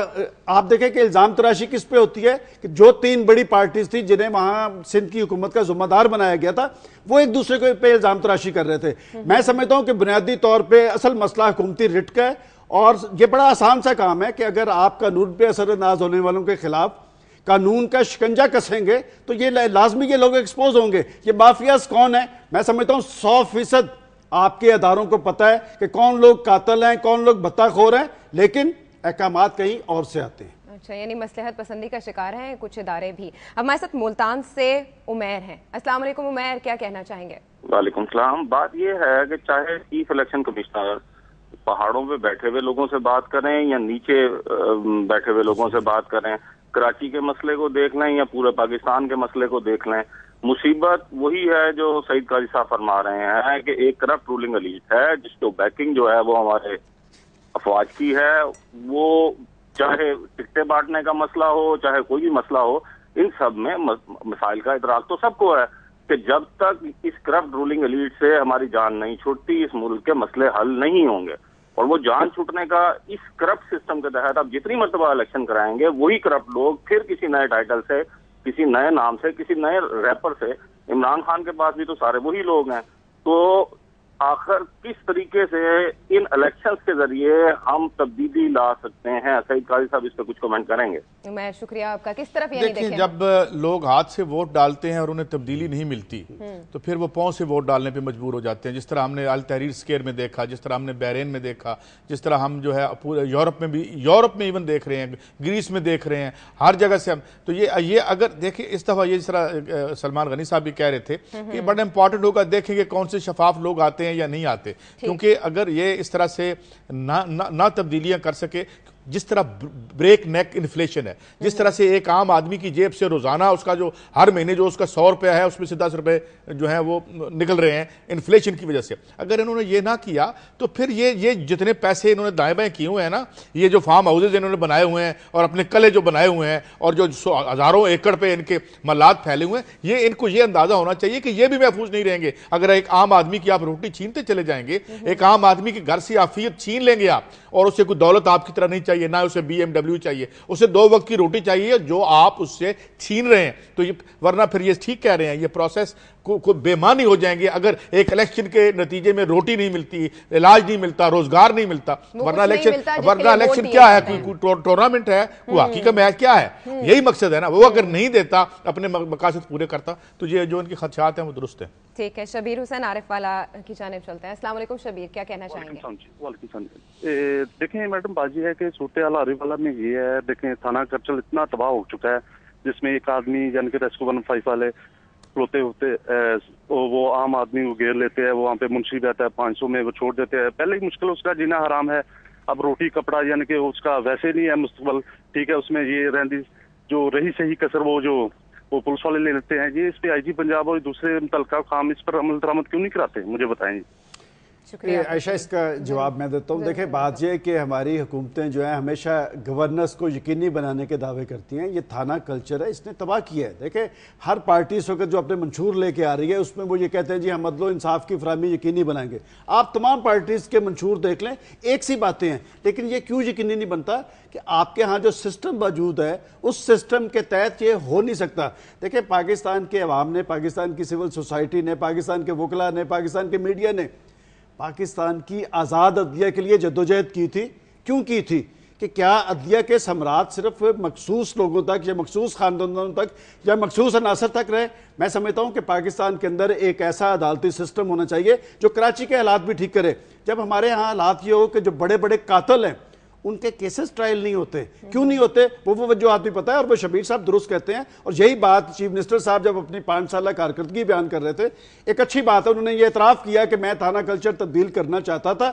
आप देखें कि इल्जाम तराशी किस पे होती है कि जो 3 बड़ी पार्टीज थी जिन्हें वहां सिंध की हुकूमत का जिम्मेदार बनाया गया था वो एक दूसरे को पे इल्जाम तराशी कर रहे थे। मैं समझता हूं कि बुनियादी तौर पर असल मसला हुकूमती रिट का है और ये बड़ा आसान सा काम है कि अगर आप कानून पे असरअंदाज होने वालों के खिलाफ कानून का शिकंजा कसेंगे तो ये लाजमी ये लोग एक्सपोज होंगे। ये माफियाज कौन है, मैं समझता हूं 100% आपके अदारों को पता है कि कौन लोग कातिल हैं, कौन लोग भत्ताखोर हैं, लेकिन अहकामात कहीं और से आते हैं। अच्छा, यानी मसलहत पसंदी का शिकार हैं कुछ इदारे भी। अब हमारे साथ मुल्तान से उमैर हैं। अस्सलाम वालेकुम उमैर, क्या कहना चाहेंगे? वालेकुम सलाम। बात यह है कि चाहे चीफ इलेक्शन कमिश्नर पहाड़ों पे बैठे हुए लोगों से बात करें या नीचे बैठे हुए लोगों से बात करें, कराची के मसले को देख लें या पूरे पाकिस्तान के मसले को देख लें, मुसीबत वही है जो सईद काजी साहब फरमा रहे हैं कि एक करप्ट रूलिंग एलीट है जिसको बैकिंग जो है वो हमारे अफवाज की है। वो चाहे टिकटें बांटने का मसला हो, चाहे कोई भी मसला हो, इन सब में मसाइल का इतराक तो सबको है कि जब तक इस करप्ट रूलिंग एलीट से हमारी जान नहीं छूटती, इस मुल्क के मसले हल नहीं होंगे। और वो जान छूटने का इस करप्ट सिस्टम के तहत आप जितनी मरतबा इलेक्शन कराएंगे, वही करप्ट लोग फिर किसी नए टाइटल से, किसी नए नाम से, किसी नए रैपर से, इमरान खान के पास भी तो सारे वही लोग हैं। तो आखिर किस तरीके से इन इलेक्शंस के जरिए हम तब्दीली ला सकते हैं? सईद काजी साहब इस पर कुछ कमेंट करेंगे? मैं शुक्रिया आपका। किस तरफ देखिए, जब लोग हाथ से वोट डालते हैं और उन्हें तब्दीली नहीं मिलती तो फिर वो पांव से वोट डालने पे मजबूर हो जाते हैं। जिस तरह हमने अल तहरीर स्क्वायर में देखा, जिस तरह हमने बहरीन में देखा, जिस तरह हम जो है पूरे यूरोप में इवन देख रहे हैं, ग्रीस में देख रहे हैं, हर जगह से हम तो ये अगर देखिए इस दफा ये जिस तरह सलमान गनी साहब भी कह रहे थे कि बड़ा इंपॉर्टेंट होगा देखेंगे कौन से शफाफ लोग आते हैं या नहीं आते, क्योंकि अगर ये इस तरह से ना तब्दीलियां कर सके, जिस तरह ब्रेक नेक इन्फ्लेशन है, जिस तरह से एक आम आदमी की जेब से रोजाना उसका जो हर महीने जो उसका 100 रुपया है उसमें से 10 रुपए जो है वो निकल रहे हैं इन्फ्लेशन की वजह से, अगर इन्होंने ये ना किया तो फिर ये जितने पैसे इन्होंने दाएं बाएं किए हुए हैं ना, ये जो फार्म हाउसेज इन्होंने बनाए हुए हैं और अपने कले जो बनाए हुए हैं और जो हजारों एकड़ पे इनके मल्लात फैले हुए हैं, ये इनको ये अंदाजा होना चाहिए कि ये भी महफूज नहीं रहेंगे। अगर एक आम आदमी की आप रोटी छीनते चले जाएंगे, एक आम आदमी के घर से आफियत छीन लेंगे आप, और उसे कोई दौलत आपकी तरह नहीं चाहिए, ना उसे BMW चाहिए, उसे 2 वक्त की रोटी चाहिए जो आप उससे छीन रहे हैं। तो ये वरना फिर ये ठीक कह रहे हैं, ये प्रोसेस को बेमानी हो जाएंगे अगर एक इलेक्शन के नतीजे में रोटी नहीं मिलती, इलाज नहीं मिलता, रोजगार नहीं मिलता। वरना इलेक्शन क्या है? टूर्नामेंट है, वो हॉकी का मैच क्या है? यही मकसद है ना। वो अगर नहीं देता, अपने मकासद पूरे करता, तो ये जो उनके खदशात हैं वो दुरुस्त है। ठीक है, शबीर हुसैन आरिफ वाला की जानिब चलते हैं। अस्सलाम वालेकुम शबीर, क्या कहना चाहेंगे? देखें मैडम, बाजी है कि सूरत हाल आरिफ वाला में ये है, देखें थाना करचल इतना तबाह हो चुका है जिसमें एक आदमी यानी कि रेस्क्यू 115 वाले होते होते वो आम आदमी को घेर लेते हैं, वहाँ पे मुंशी रहता है 500 में वो छोड़ देते हैं। पहले ही मुश्किल उसका जीना हराम है, अब रोटी कपड़ा यानी कि उसका वैसे नहीं है मुस्तकबल, ठीक है। उसमें ये रहती जो रही सही कसर वो पुलिस वाले ले लेते हैं। ये इस पे IG पंजाब और दूसरे मुतल्लिका काम इस पर अमल दरामद क्यों नहीं कराते, मुझे बताएं। आयशा, इसका जवाब मैं देता हूँ। देखिए, बात यह है कि हमारी हुकूमतें जो है हमेशा गवर्नेंस को यकीनी बनाने के दावे करती हैं। ये थाना कल्चर है, इसने तबाह किया है। देखिए, हर पार्टी इस वक्त जो अपने मंशूर लेके आ रही है उसमें वो ये कहते हैं जी हम अदलो इंसाफ की फराहमी यकीनी बनाएंगे। आप तमाम पार्टीज के मंशूर देख लें, एक सी बातें हैं, लेकिन ये क्यों यकीनी नहीं बनता कि आपके यहाँ जो सिस्टम मौजूद है उस सिस्टम के तहत ये हो नहीं सकता। देखिए, पाकिस्तान के अवाम ने, पाकिस्तान की सिविल सोसाइटी ने, पाकिस्तान के वकला ने, पाकिस्तान के मीडिया ने पाकिस्तान की आज़ाद अदलिया के लिए जद्दोजहद की थी। क्यों की थी? कि क्या अदलिया के सम्राट सिर्फ मखसूस लोगों तक या मखसूस खानदानों तक या मखसूस अनासर तक रहे? मैं समझता हूं कि पाकिस्तान के अंदर एक ऐसा अदालती सिस्टम होना चाहिए जो कराची के हालात भी ठीक करे। जब हमारे यहाँ हालात ये हो कि जो बड़े बड़े कातिल हैं उनके केसेस ट्रायल नहीं होते, क्यों नहीं होते? वो वजूहात भी पता है और वो शबीर साहब दुरुस्त कहते हैं। और यही बात चीफ मिनिस्टर साहब जब अपनी 5 साल कारकर्दगी बयान कर रहे थे, एक अच्छी बात है, उन्होंने ये एतराफ़ किया कि मैं थाना कल्चर तब्दील करना चाहता था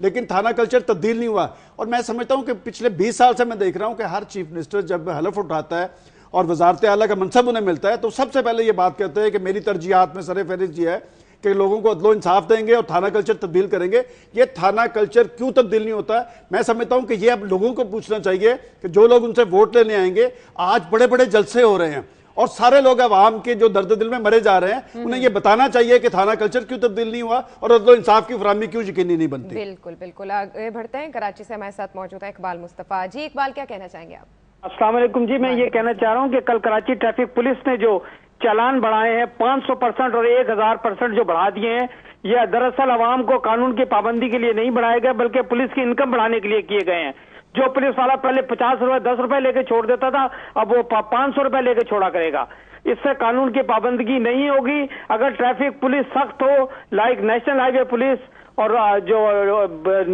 लेकिन थाना कल्चर तब्दील नहीं हुआ। और मैं समझता हूं कि पिछले 20 साल से मैं देख रहा हूं कि हर चीफ मिनिस्टर जब हलफ उठाता है और वजारत आला का मनसब उन्हें मिलता है तो सबसे पहले ये बात कहते हैं कि मेरी तरजीहात में सर-ए-फहरिस्त ये है कि लोगों को अदलो इंसाफ देंगे और थाना कल्चर तब्दील करेंगे। ये थाना कल्चर क्यों तब्दील नहीं होता? मैं समझता हूं कि ये अब लोगों को पूछना चाहिए कि जो लोग उनसे वोट लेने आएंगे, आज बड़े बड़े जलसे हो रहे हैं और सारे लोग अवाम के जो दर्द दिल में मरे जा रहे हैं, उन्हें ये बताना चाहिए कि थाना कल्चर क्यों तब्दील नहीं हुआ और अदलो इंसाफ की फराहमी क्यों यकीनी नहीं बनती। बिल्कुल बिल्कुल, आगे बढ़ते हैं। कराची से हमारे साथ मौजूद है इकबाल मुस्तफा जी। इकबाल, क्या कहना चाहेंगे आप? अस्सलाम वालेकुम जी, मैं ये कहना चाह रहा हूँ कि कल कराची ट्रैफिक पुलिस ने जो चालान बढ़ाए हैं 500% और 1000% जो बढ़ा दिए हैं, यह दरअसल अवाम को कानून की पाबंदी के लिए नहीं बढ़ाए गए बल्कि पुलिस की इनकम बढ़ाने के लिए किए गए हैं। जो पुलिस वाला पहले 50 रुपए 10 रुपए लेके छोड़ देता था, अब वो 500 रुपए लेके छोड़ा करेगा। इससे कानून की पाबंदी नहीं होगी। अगर ट्रैफिक पुलिस सख्त हो, लाइक नेशनल हाईवे पुलिस और जो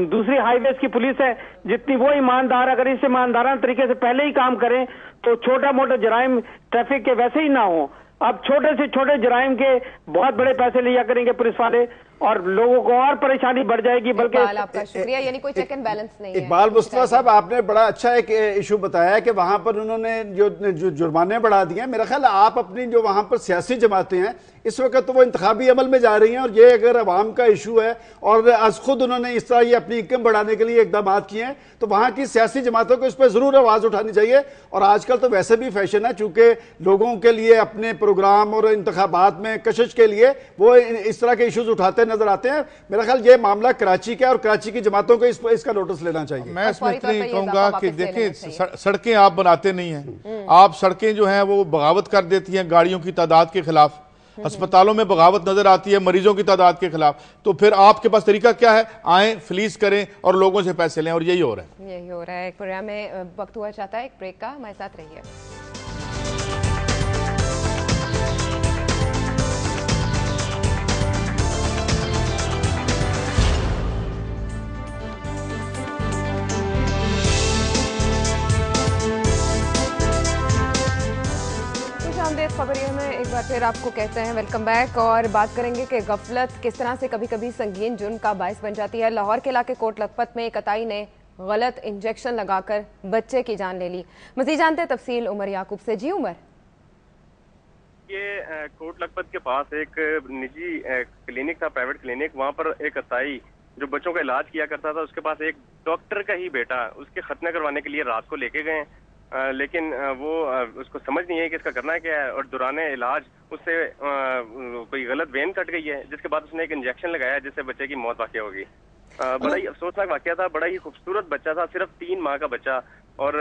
दूसरी हाईवेज की पुलिस है, जितनी वो ईमानदार, अगर इस ईमानदाराना तरीके से पहले ही काम करें तो छोटा मोटा जराइम ट्रैफिक के वैसे ही ना हो। अब छोटे से छोटे जराइम के बहुत बड़े पैसे लिया करेंगे पुलिस वाले, और लोगों को और परेशानी बढ़ जाएगी। बल्कि आपका शुक्रिया, यानी कोई चेक एंड बैलेंस नहीं है। इकबाल मुस्तफा साहब, आपने बड़ा अच्छा एक इशू बताया कि वहां पर उन्होंने जो जुर्माने बढ़ा दिए हैं। मेरा ख्याल आप अपनी जो वहां पर सियासी जमातें हैं इस वक्त तो वो इंतखाबी अमल में जा रही हैं, और ये अगर अवाम का इशू है और आज खुद उन्होंने इस तरह ये अपनी इनकम बढ़ाने के लिए इकदाम किए हैं, तो वहां की सियासी जमातों को इस पर जरूर आवाज उठानी चाहिए। और आजकल तो वैसे भी फैशन है, चूंकि लोगों के लिए अपने प्रोग्राम और इंतखाबात में कशिश के लिए वो इस तरह के इशूज उठाते नजर आते हैं। मेरा ख्याल ये मामला कराची का है और कराची की जमातों को इसका नोटिस लेना चाहिए। मैं इसमें इतना ही कहूंगा कि देखिए, सड़कें आप बनाते नहीं हैं, आप सड़कें जो हैं वो बगावत कर देती हैं गाड़ियों की तादाद के खिलाफ, अस्पतालों में बगावत नजर आती है मरीजों की तादाद के खिलाफ। तो फिर आपके पास तरीका क्या है? आए, फ्लीस करें और लोगों से पैसे लें, और यही हो रहा है। यही हो रहा है। एक प्रोग्राम में वक्त हुआ चाहता है एक ब्रेक का, हमारे साथ रहिए। खबरिया में एक बार फिर आपको कहते हैं वेलकम बैक, और बात करेंगे कि गफलत किस तरह से कभी कभी संगीन जुर्म का बायस बन जाती है। लाहौर के इलाके कोट लखपत में एक अताई ने गलत इंजेक्शन लगाकर बच्चे की जान ले ली। मज़ीद जानते हैं तफसील उमर याकूब से। जी उमर, ये कोट लखपत के पास एक निजी क्लिनिक था, प्राइवेट क्लिनिक। वहाँ पर एक अताई जो बच्चों का इलाज किया करता था, उसके पास एक डॉक्टर का ही बेटा उसके खतना करवाने के लिए रात को लेके गए, लेकिन वो उसको समझ नहीं है कि इसका करना क्या है, और दौरान इलाज उससे कोई गलत वेन कट गई है, जिसके बाद उसने एक इंजेक्शन लगाया जिससे बच्चे की मौत वाक़या होगी। बड़ा ही अफसोसनाक वाक़या था, बड़ा ही खूबसूरत बच्चा था, सिर्फ 3 माह का बच्चा, और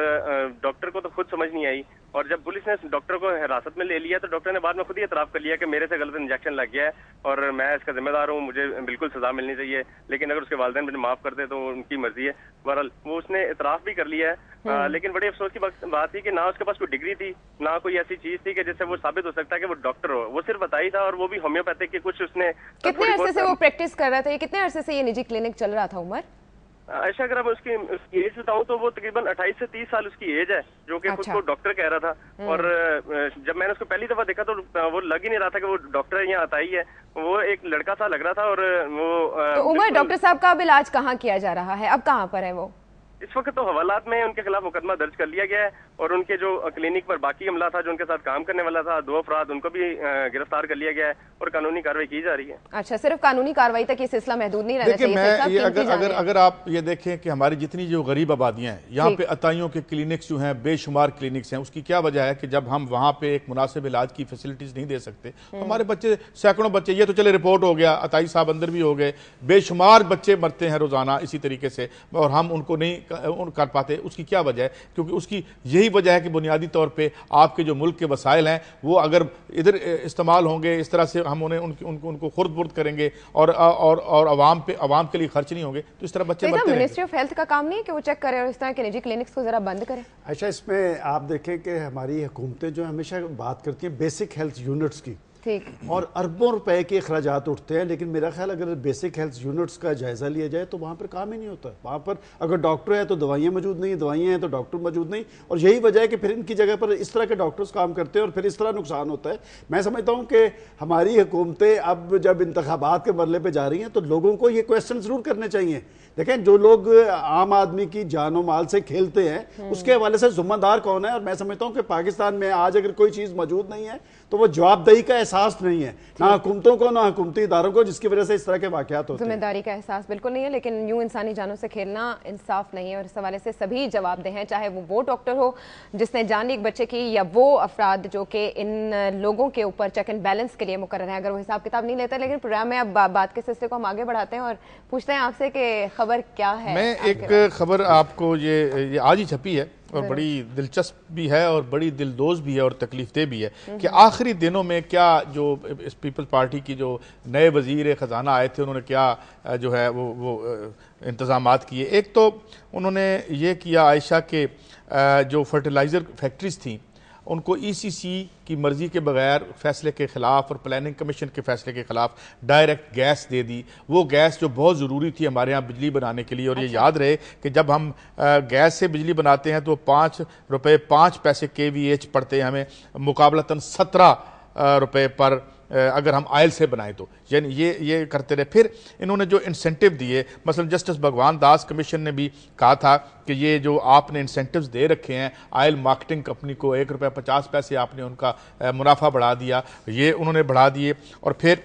डॉक्टर को तो खुद समझ नहीं आई। और जब पुलिस ने डॉक्टर को हिरासत में ले लिया तो डॉक्टर ने बाद में खुद ही एतराफ़ कर लिया कि मेरे से गलत इंजेक्शन लग गया है और मैं इसका जिम्मेदार हूँ, मुझे बिल्कुल सजा मिलनी चाहिए। लेकिन अगर उसके वालिदैन मुझे माफ कर दे तो उनकी मर्जी है। बहरहाल वो उसने एतराफ़ भी कर लिया है, लेकिन बड़े अफसोस की बात थी कि ना उसके पास कोई डिग्री थी, ना कोई ऐसी चीज थी कि जिससे वो साबित हो सकता है कि वो डॉक्टर हो। वो सिर्फ बताई था, और वो भी होम्योपैथिक के कुछ उसने। कितने अरसे से वो प्रैक्टिस कर रहा था? कितने अरसे से ये निजी क्लिनिक चल रहा था उमर? आयशा, अगर मैं उसकी एज बताऊं तो वो तकरीबन 28 से 30 साल उसकी एज है, जो कि खुद को डॉक्टर कह रहा था। और जब मैंने उसको पहली दफा देखा तो वो लग ही नहीं रहा था कि वो डॉक्टर है या अताई है, वो एक लड़का सा लग रहा था। और वो तो उमर, डॉक्टर साहब का अब इलाज कहाँ किया जा रहा है? अब कहाँ पर है वो? इस वक्त तो हवालात में उनके खिलाफ मुकदमा दर्ज कर लिया गया है, और उनके जो क्लिनिक पर बाकी अमला था जो उनके साथ काम करने वाला था, 2 अफराद, उनको भी गिरफ्तार कर लिया गया है और कानूनी कार्रवाई की जा रही है। अच्छा, सिर्फ कानूनी कार्रवाई तक ये सिलसिला महदूद नहीं रहना चाहिए। अगर आप ये देखें कि हमारी जितनी जो गरीब आबादियां हैं, यहाँ पे अताइयों के क्लिनिक्स जो हैं बेशुमार क्लिनिक्स हैं, उसकी क्या वजह है कि जब हम वहाँ पे एक मुनासिब इलाज की फैसिलिटीज नहीं दे सकते, हमारे बच्चे, सैकड़ों बच्चे, ये तो चले रिपोर्ट हो गया, अताई साहब अंदर भी हो गए, बेशुमार बच्चे मरते हैं रोजाना इसी तरीके से, और हम उनको नहीं कर पाते। उसकी क्या वजह है? क्योंकि उसकी यही वजह है कि बुनियादी तौर पे आपके जो मुल्क के वसाइल हैं वो अगर इधर इस्तेमाल होंगे, इस तरह से हम उन्हें उनको खुर्द बुर्द करेंगे और आवाम के लिए खर्च नहीं होंगे, तो इस तरह बच्चे मरते रहेंगे। मिनिस्ट्री ऑफ हेल्थ का काम नहीं है कि वो चेक करे और इस तरह के निजी क्लिनिक्स को जरा बंद करे? अच्छा, इसमें आप देखें कि हमारी हुकूमतें जो हमेशा बात करती हैं बेसिक हेल्थ यूनिट्स की, और अरबों रुपए के अखराजात उठते हैं, लेकिन मेरा ख्याल अगर बेसिक हेल्थ यूनिट्स का जायजा लिया जाए तो वहाँ पर काम ही नहीं होता। वहाँ पर अगर डॉक्टर है तो दवाइयाँ मौजूद नहीं, दवाइयाँ हैं तो डॉक्टर मौजूद नहीं, और यही वजह है कि फिर इनकी जगह पर इस तरह के डॉक्टर्स काम करते हैं और फिर इस तरह नुकसान होता है। मैं समझता हूँ कि हमारी हुकूमतें अब जब इंतखाबात के मरले पर जा रही हैं तो लोगों को ये क्वेश्चन जरूर करने चाहिए। देखें, जो लोग आम आदमी की जानो माल से खेलते हैं उसके हवाले से जिम्मेदार कौन है? और मैं समझता हूँ कि पाकिस्तान में आज अगर कोई चीज मौजूद नहीं है तो वो जवाबदेही का एहसास नहीं है, ना हुकूमतों को ना हुकूमती इदारों को, जिसकी वजह से इस तरह के वाकयात होते हैं। जिम्मेदारी का एहसास बिल्कुल नहीं है, लेकिन यूं इंसानी जानों से खेलना इंसाफ नहीं है, और इस हवाले से सभी जवाबदेह हैं, चाहे वो डॉक्टर हो जिसने जान ली एक बच्चे की, या वो अफराद जो कि इन लोगों के ऊपर चेक एंड बैलेंस के लिए मुकर्रर है, अगर वो हिसाब किताब नहीं लेते। लेकिन प्रोग्राम में अब बात के सिलसिले को हम आगे बढ़ाते हैं और पूछते हैं आपसे कि खबर क्या है। मैं एक खबर आपको ये आज ही छपी है और बड़ी दिलचस्प भी है और बड़ी दिलदोज भी है और तकलीफदेह भी है कि आखिरी दिनों में क्या जो इस पीपल्स पार्टी की जो नए वजीर ख़जाना आए थे उन्होंने क्या जो है वो इंतज़ामात किए। एक तो उन्होंने ये किया आयशा के जो फर्टिलाइज़र फैक्ट्रीज थी उनको ईसीसी की मर्जी के बगैर फैसले के खिलाफ और प्लानिंग कमीशन के फैसले के खिलाफ डायरेक्ट गैस दे दी। वो गैस जो बहुत ज़रूरी थी हमारे यहाँ बिजली बनाने के लिए, और ये याद रहे कि जब हम गैस से बिजली बनाते हैं तो 5 रुपये 5 पैसे kVH पड़ते हैं हमें, मुकाबलतन 17 रुपये पर अगर हम आयल से बनाएं तो, यानी ये करते रहे। फिर इन्होंने जो इंसेंटिव दिए, मसलन जस्टिस भगवान दास कमीशन ने भी कहा था कि ये जो आपने इंसेंटिव्स दे रखे हैं आयल मार्केटिंग कंपनी को, ₹1.50 आपने उनका मुनाफा बढ़ा दिया, ये उन्होंने बढ़ा दिए। और फिर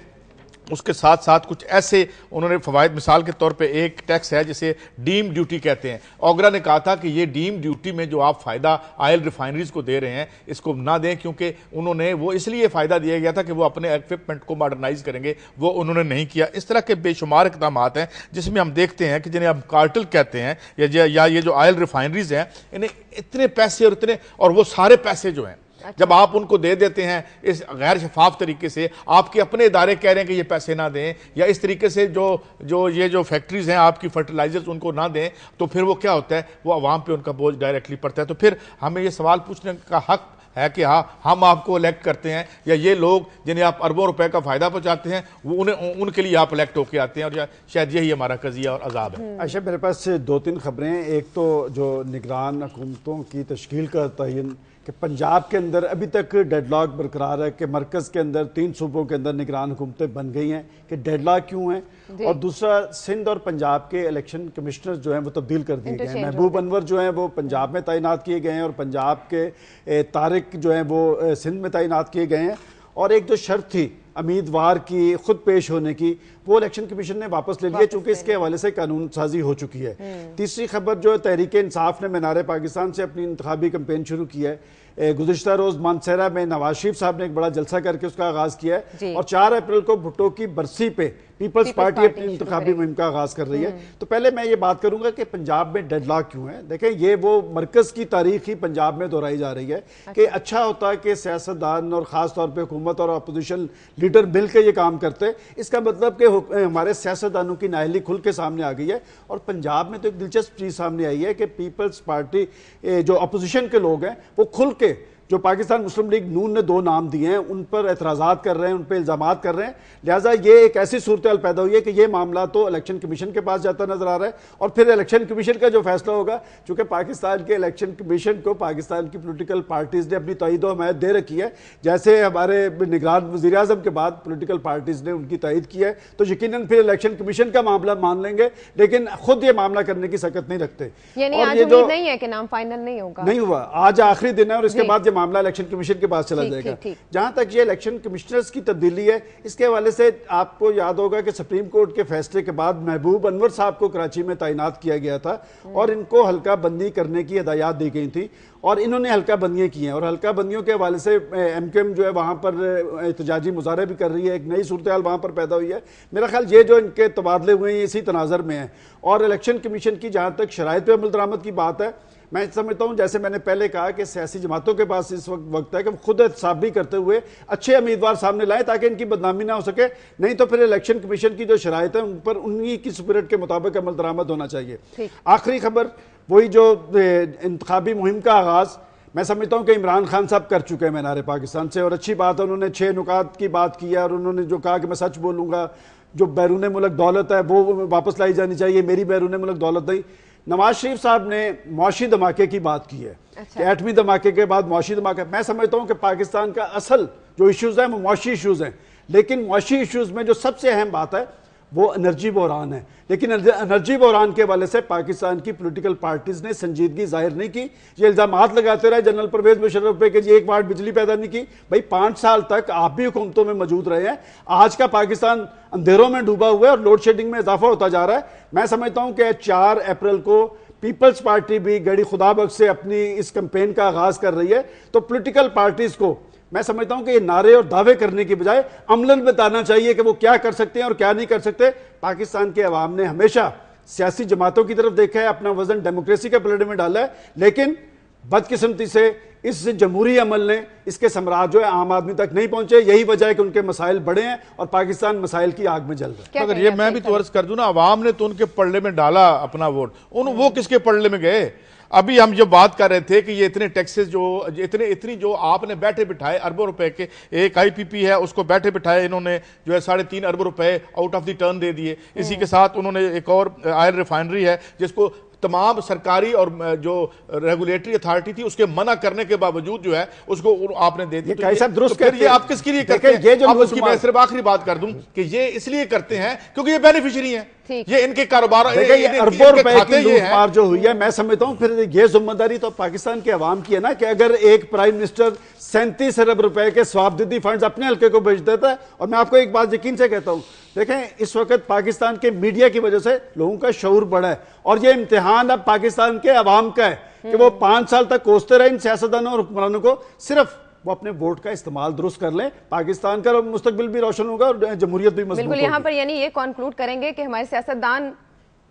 उसके साथ साथ कुछ ऐसे उन्होंने फवायद, मिसाल के तौर पे एक टैक्स है जिसे डीम ड्यूटी कहते हैं। ओगरा ने कहा था कि ये डीम ड्यूटी में जो आप फ़ायदा आयल रिफाइनरीज को दे रहे हैं इसको ना दें, क्योंकि उन्होंने वो इसलिए फ़ायदा दिया गया था कि वो अपने इक्विपमेंट को मॉडर्नाइज करेंगे, वो उन्होंने नहीं किया। इस तरह के बेशुमार इक़दाम हैं जिसमें हम देखते हैं कि जिन्हें हम कार्टेल कहते हैं या ये जो आयल रिफाइनरीज हैं, इन्हें इतने पैसे और वो सारे पैसे जो हैं जब आप उनको दे देते हैं इस गैर शफाफ तरीके से, आपके अपने इदारे कह रहे हैं कि ये पैसे ना दें, या इस तरीके से जो फैक्ट्रीज हैं आपकी फर्टिलाइजर्स उनको ना दें, तो फिर वो क्या होता है, वो आवाम पे उनका बोझ डायरेक्टली पड़ता है। तो फिर हमें ये सवाल पूछने का हक है कि हाँ, हम आपको इलेक्ट करते हैं या ये लोग जिन्हें आप अरबों रुपए का फायदा पहुंचाते हैं वो उनके लिए आप इलेक्ट होके आते हैं, और शायद यही हमारा कजिया और अजाब है। अच्छा, मेरे पास 2-3 खबरें हैं। एक तो जो निगरान हुकूमतों की तश्कील का तयन कि पंजाब के अंदर अभी तक डेडलॉक बरकरार है कि मरकज़ के अंदर 3 सूबों के अंदर निगरान हुकूमतें बन गई हैं कि डेडलॉक क्यों है। और दूसरा, सिंध और पंजाब के इलेक्शन कमिश्नर जो हैं वो तब्दील कर दिए गए हैं। महबूब अनवर जो हैं वो पंजाब में तैनात किए गए हैं और पंजाब के तारिक जो हैं वो सिंध में तैनात किए गए हैं। और एक जो शर्त थी उम्मीदवार की खुद पेश होने की, वो इलेक्शन कमीशन ने वापस ले लिया चूंकि इसके हवाले से कानून साजी हो चुकी है। तीसरी खबर जो तहरीक इंसाफ ने मीनार पाकिस्तान से अपनी इंतखाबी कैंपेन शुरू की है। गुज़िश्ता रोज मानसेरा में नवाज शरीफ साहब ने एक बड़ा जलसा करके उसका आगाज किया है और 4 अप्रैल को भुट्टो की बरसी पे पीपल्स पार्टी अपनी इंतखाबी मुहिम का आगाज कर रही है। तो पहले मैं ये बात करूंगा कि पंजाब में डेडलॉक क्यों है। देखें, ये वो मरकज की तारीख ही पंजाब में दोहराई जा रही है कि अच्छा होता है कि सियासतदान और खास तौर पर हुकूमत और अपोजिशन लीडर मिल के ये काम करते। इसका मतलब कि हमारे सियासतदानों की नाअहली खुल के सामने आ गई है। और पंजाब में तो एक दिलचस्प चीज सामने आई है कि पीपल्स पार्टी जो अपोजिशन के लोग हैं वो खुल के, जो पाकिस्तान मुस्लिम लीग नून ने 2 नाम दिए हैं उन पर एतराज़ात कर रहे हैं, उन पर इल्ज़ामात कर रहे हैं। लिहाजा ये एक ऐसी सूरत हाल पैदा हुई है कि ये मामला तो इलेक्शन कमीशन के पास जाता नजर आ रहा है और फिर इलेक्शन कमीशन का जो फैसला होगा, चूंकि पाकिस्तान के इलेक्शन कमीशन को पाकिस्तान की पोलिटिकल पार्टीज ने अपनी तईद व हमायत दे रखी है। जैसे हमारे निगरान वज़ीर आज़म के बाद पोलिटिकल पार्टीज ने उनकी तईद की है, तो यकीनन फिर इलेक्शन कमीशन का मामला मान लेंगे, लेकिन खुद ये मामला करने की सकत नहीं रखते। आज उम्मीद नहीं है कि नाम फाइनल नहीं होगा, नहीं हुआ, आज आखिरी दिन है और इसके बाद ये मामला इलेक्शन कमीशन के पास चला जाएगा। जहां तक ये इलेक्शन कमिश्नर्स की तब्दीली है, इसके हवाले से आपको याद होगा कि सुप्रीम कोर्ट के फैसले के बाद महबूब अनवर साहब को कराची में तैनात किया गया था और इनको हल्का बंदी करने की हिदायत दी गई थी और इन्होंने हल्का बंदियां की हैं। और हल्का बंदियों के हवाले से MKM जो है वहां पर एहतजाजी मुजाहरे भी कर रही है, एक नई सूरत हाल वहां पर पैदा हुई है। मेरा ख्याल ये जो इनके तबादले हुए हैं इसी तनाजर में है। और इलेक्शन कमीशन की जहां तक शराइत पे अमल दरामद की बात है, मैं समझता हूं जैसे मैंने पहले कहा कि सियासी जमातों के पास इस वक्त है कि खुद एहतसाब भी करते हुए अच्छे उम्मीदवार सामने लाएं ताकि इनकी बदनामी ना हो सके, नहीं तो फिर इलेक्शन कमीशन की जो शराइत है उन पर उन्हीं की स्पिरिट के मुताबिक अमल दरामद होना चाहिए। आखिरी खबर वही जो इंतखाबी मुहिम का आगाज मैं समझता हूं कि इमरान खान साहब कर चुके हैं मीनार पाकिस्तान से, और अच्छी बात है, उन्होंने 6 नुकात की बात की है और उन्होंने जो कहा कि मैं सच बोलूंगा, जो बैरून मुल्क दौलत है वो वापस लाई जानी चाहिए, मेरी बैरून मुल्क दौलत नहीं। नवाज शरीफ साहब ने मुआशी धमाके की बात की है कि एटमी धमाके के बाद मुआशी धमाका। मैं समझता हूं कि पाकिस्तान का असल जो इश्यूज हैं वो मुआशी इश्यूज हैं, लेकिन मुआशी इश्यूज में जो सबसे अहम बात है वो एनर्जी बहरान है। लेकिन एनर्जी बहरान के हवाले से पाकिस्तान की पॉलिटिकल पार्टीज ने संजीदगी जाहिर नहीं की। ये इल्जामात लगाते रहे जनरल परवेज मुशर्रफ पे कि जी 1 वाट बिजली पैदा नहीं की। भाई 5 साल तक आप भी हुकूमतों में मौजूद रहे हैं। आज का पाकिस्तान अंधेरों में डूबा हुआ है और लोड शेडिंग में इजाफा होता जा रहा है। मैं समझता हूं कि 4 अप्रैल को पीपल्स पार्टी भी गड़ी खुदाबख्श से अपनी इस कैंपेन का आगाज कर रही है। तो पॉलिटिकल पार्टीज को मैं समझता हूं कि ये नारे और दावे करने की बजाय अमलन बताना चाहिए कि वो क्या कर सकते हैं और क्या नहीं कर सकते। पाकिस्तान के अवाम ने हमेशा सियासी जमातों की तरफ देखा है, अपना वजन डेमोक्रेसी के पलड़े में डाला है, लेकिन बदकिस्मती से इस जमहूरी अमल ने इसके समराज जो है आम आदमी तक नहीं पहुंचे। यही वजह है कि उनके मसाइल बड़े हैं और पाकिस्तान मसाइल की आग में जल रहा है। अगर ये मैं भी तो अर्ज कर दूं ना, अवाम ने तो उनके पल्ले में डाला अपना वोट, वो किसके पल्ले में गए? अभी हम जो बात कर रहे थे कि ये इतने टैक्सेस जो इतनी जो आपने बैठे बिठाए अरबों रुपए के, एक IPP है उसको बैठे बिठाए इन्होंने जो है 3.5 अरब रुपए आउट ऑफ द टर्न दे दिए। इसी के साथ उन्होंने एक और ऑयल रिफाइनरी है जिसको तमाम सरकारी और जो रेगुलेटरी अथॉरिटी थी उसके मना करने के बावजूद जो है उसको आपने दे दी। ये आप किसके लिए करते हैं? ये जो उसकी मैं सिर्फ आखिरी बात कर दूं कि ये इसलिए करते हैं क्योंकि ये बेनिफिशियरी हैं, ये इनके कारोबार अरबों रुपए की लूटमार जो हुई है, मैं समझता हूं फिर ये जिम्मेदारी तो पाकिस्तान के अवाम की है ना कि अगर एक प्राइम मिनिस्टर 37 अरब रुपए के स्वाबदिदी फंड्स अपने हल्के को भेज देता है। और मैं आपको एक बात यकीन से कहता हूं, देखें इस वक्त पाकिस्तान के मीडिया की वजह से लोगों का शऊर बढ़ा है और ये इम्तिहान अब पाकिस्तान के अवाम का है कि वो 5 साल तक कोसते रहे इन सियासतदानों और हुक्मरानों को, सिर्फ वो अपने वोट का इस्तेमाल दुरुस्त कर लें, पाकिस्तान का मुस्तकबिल भी रोशन होगा और जमहूरियत भी मजबूत होगी। बिल्कुल, यहाँ पर यानी ये कंक्लूड करेंगे कि हमारे सियासतदान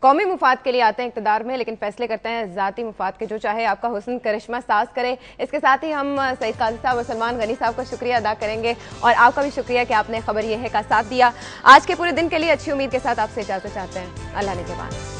कौमी मुफाद के लिए आते हैं इक़्तिदार में, लेकिन फैसले करते हैं ज़ाती मुफाद के। जो चाहे आपका हुस्न करिश्मा साज करे। इसके साथ ही हम सईद काजी साहब और सलमान गनी साहब का शुक्रिया अदा करेंगे और आपका भी शुक्रिया कि आपने खबर ये है का साथ दिया। आज के पूरे दिन के लिए अच्छी उम्मीद के साथ आपसे इजाज़त चाहते हैं। अल्लाह ने के बाद।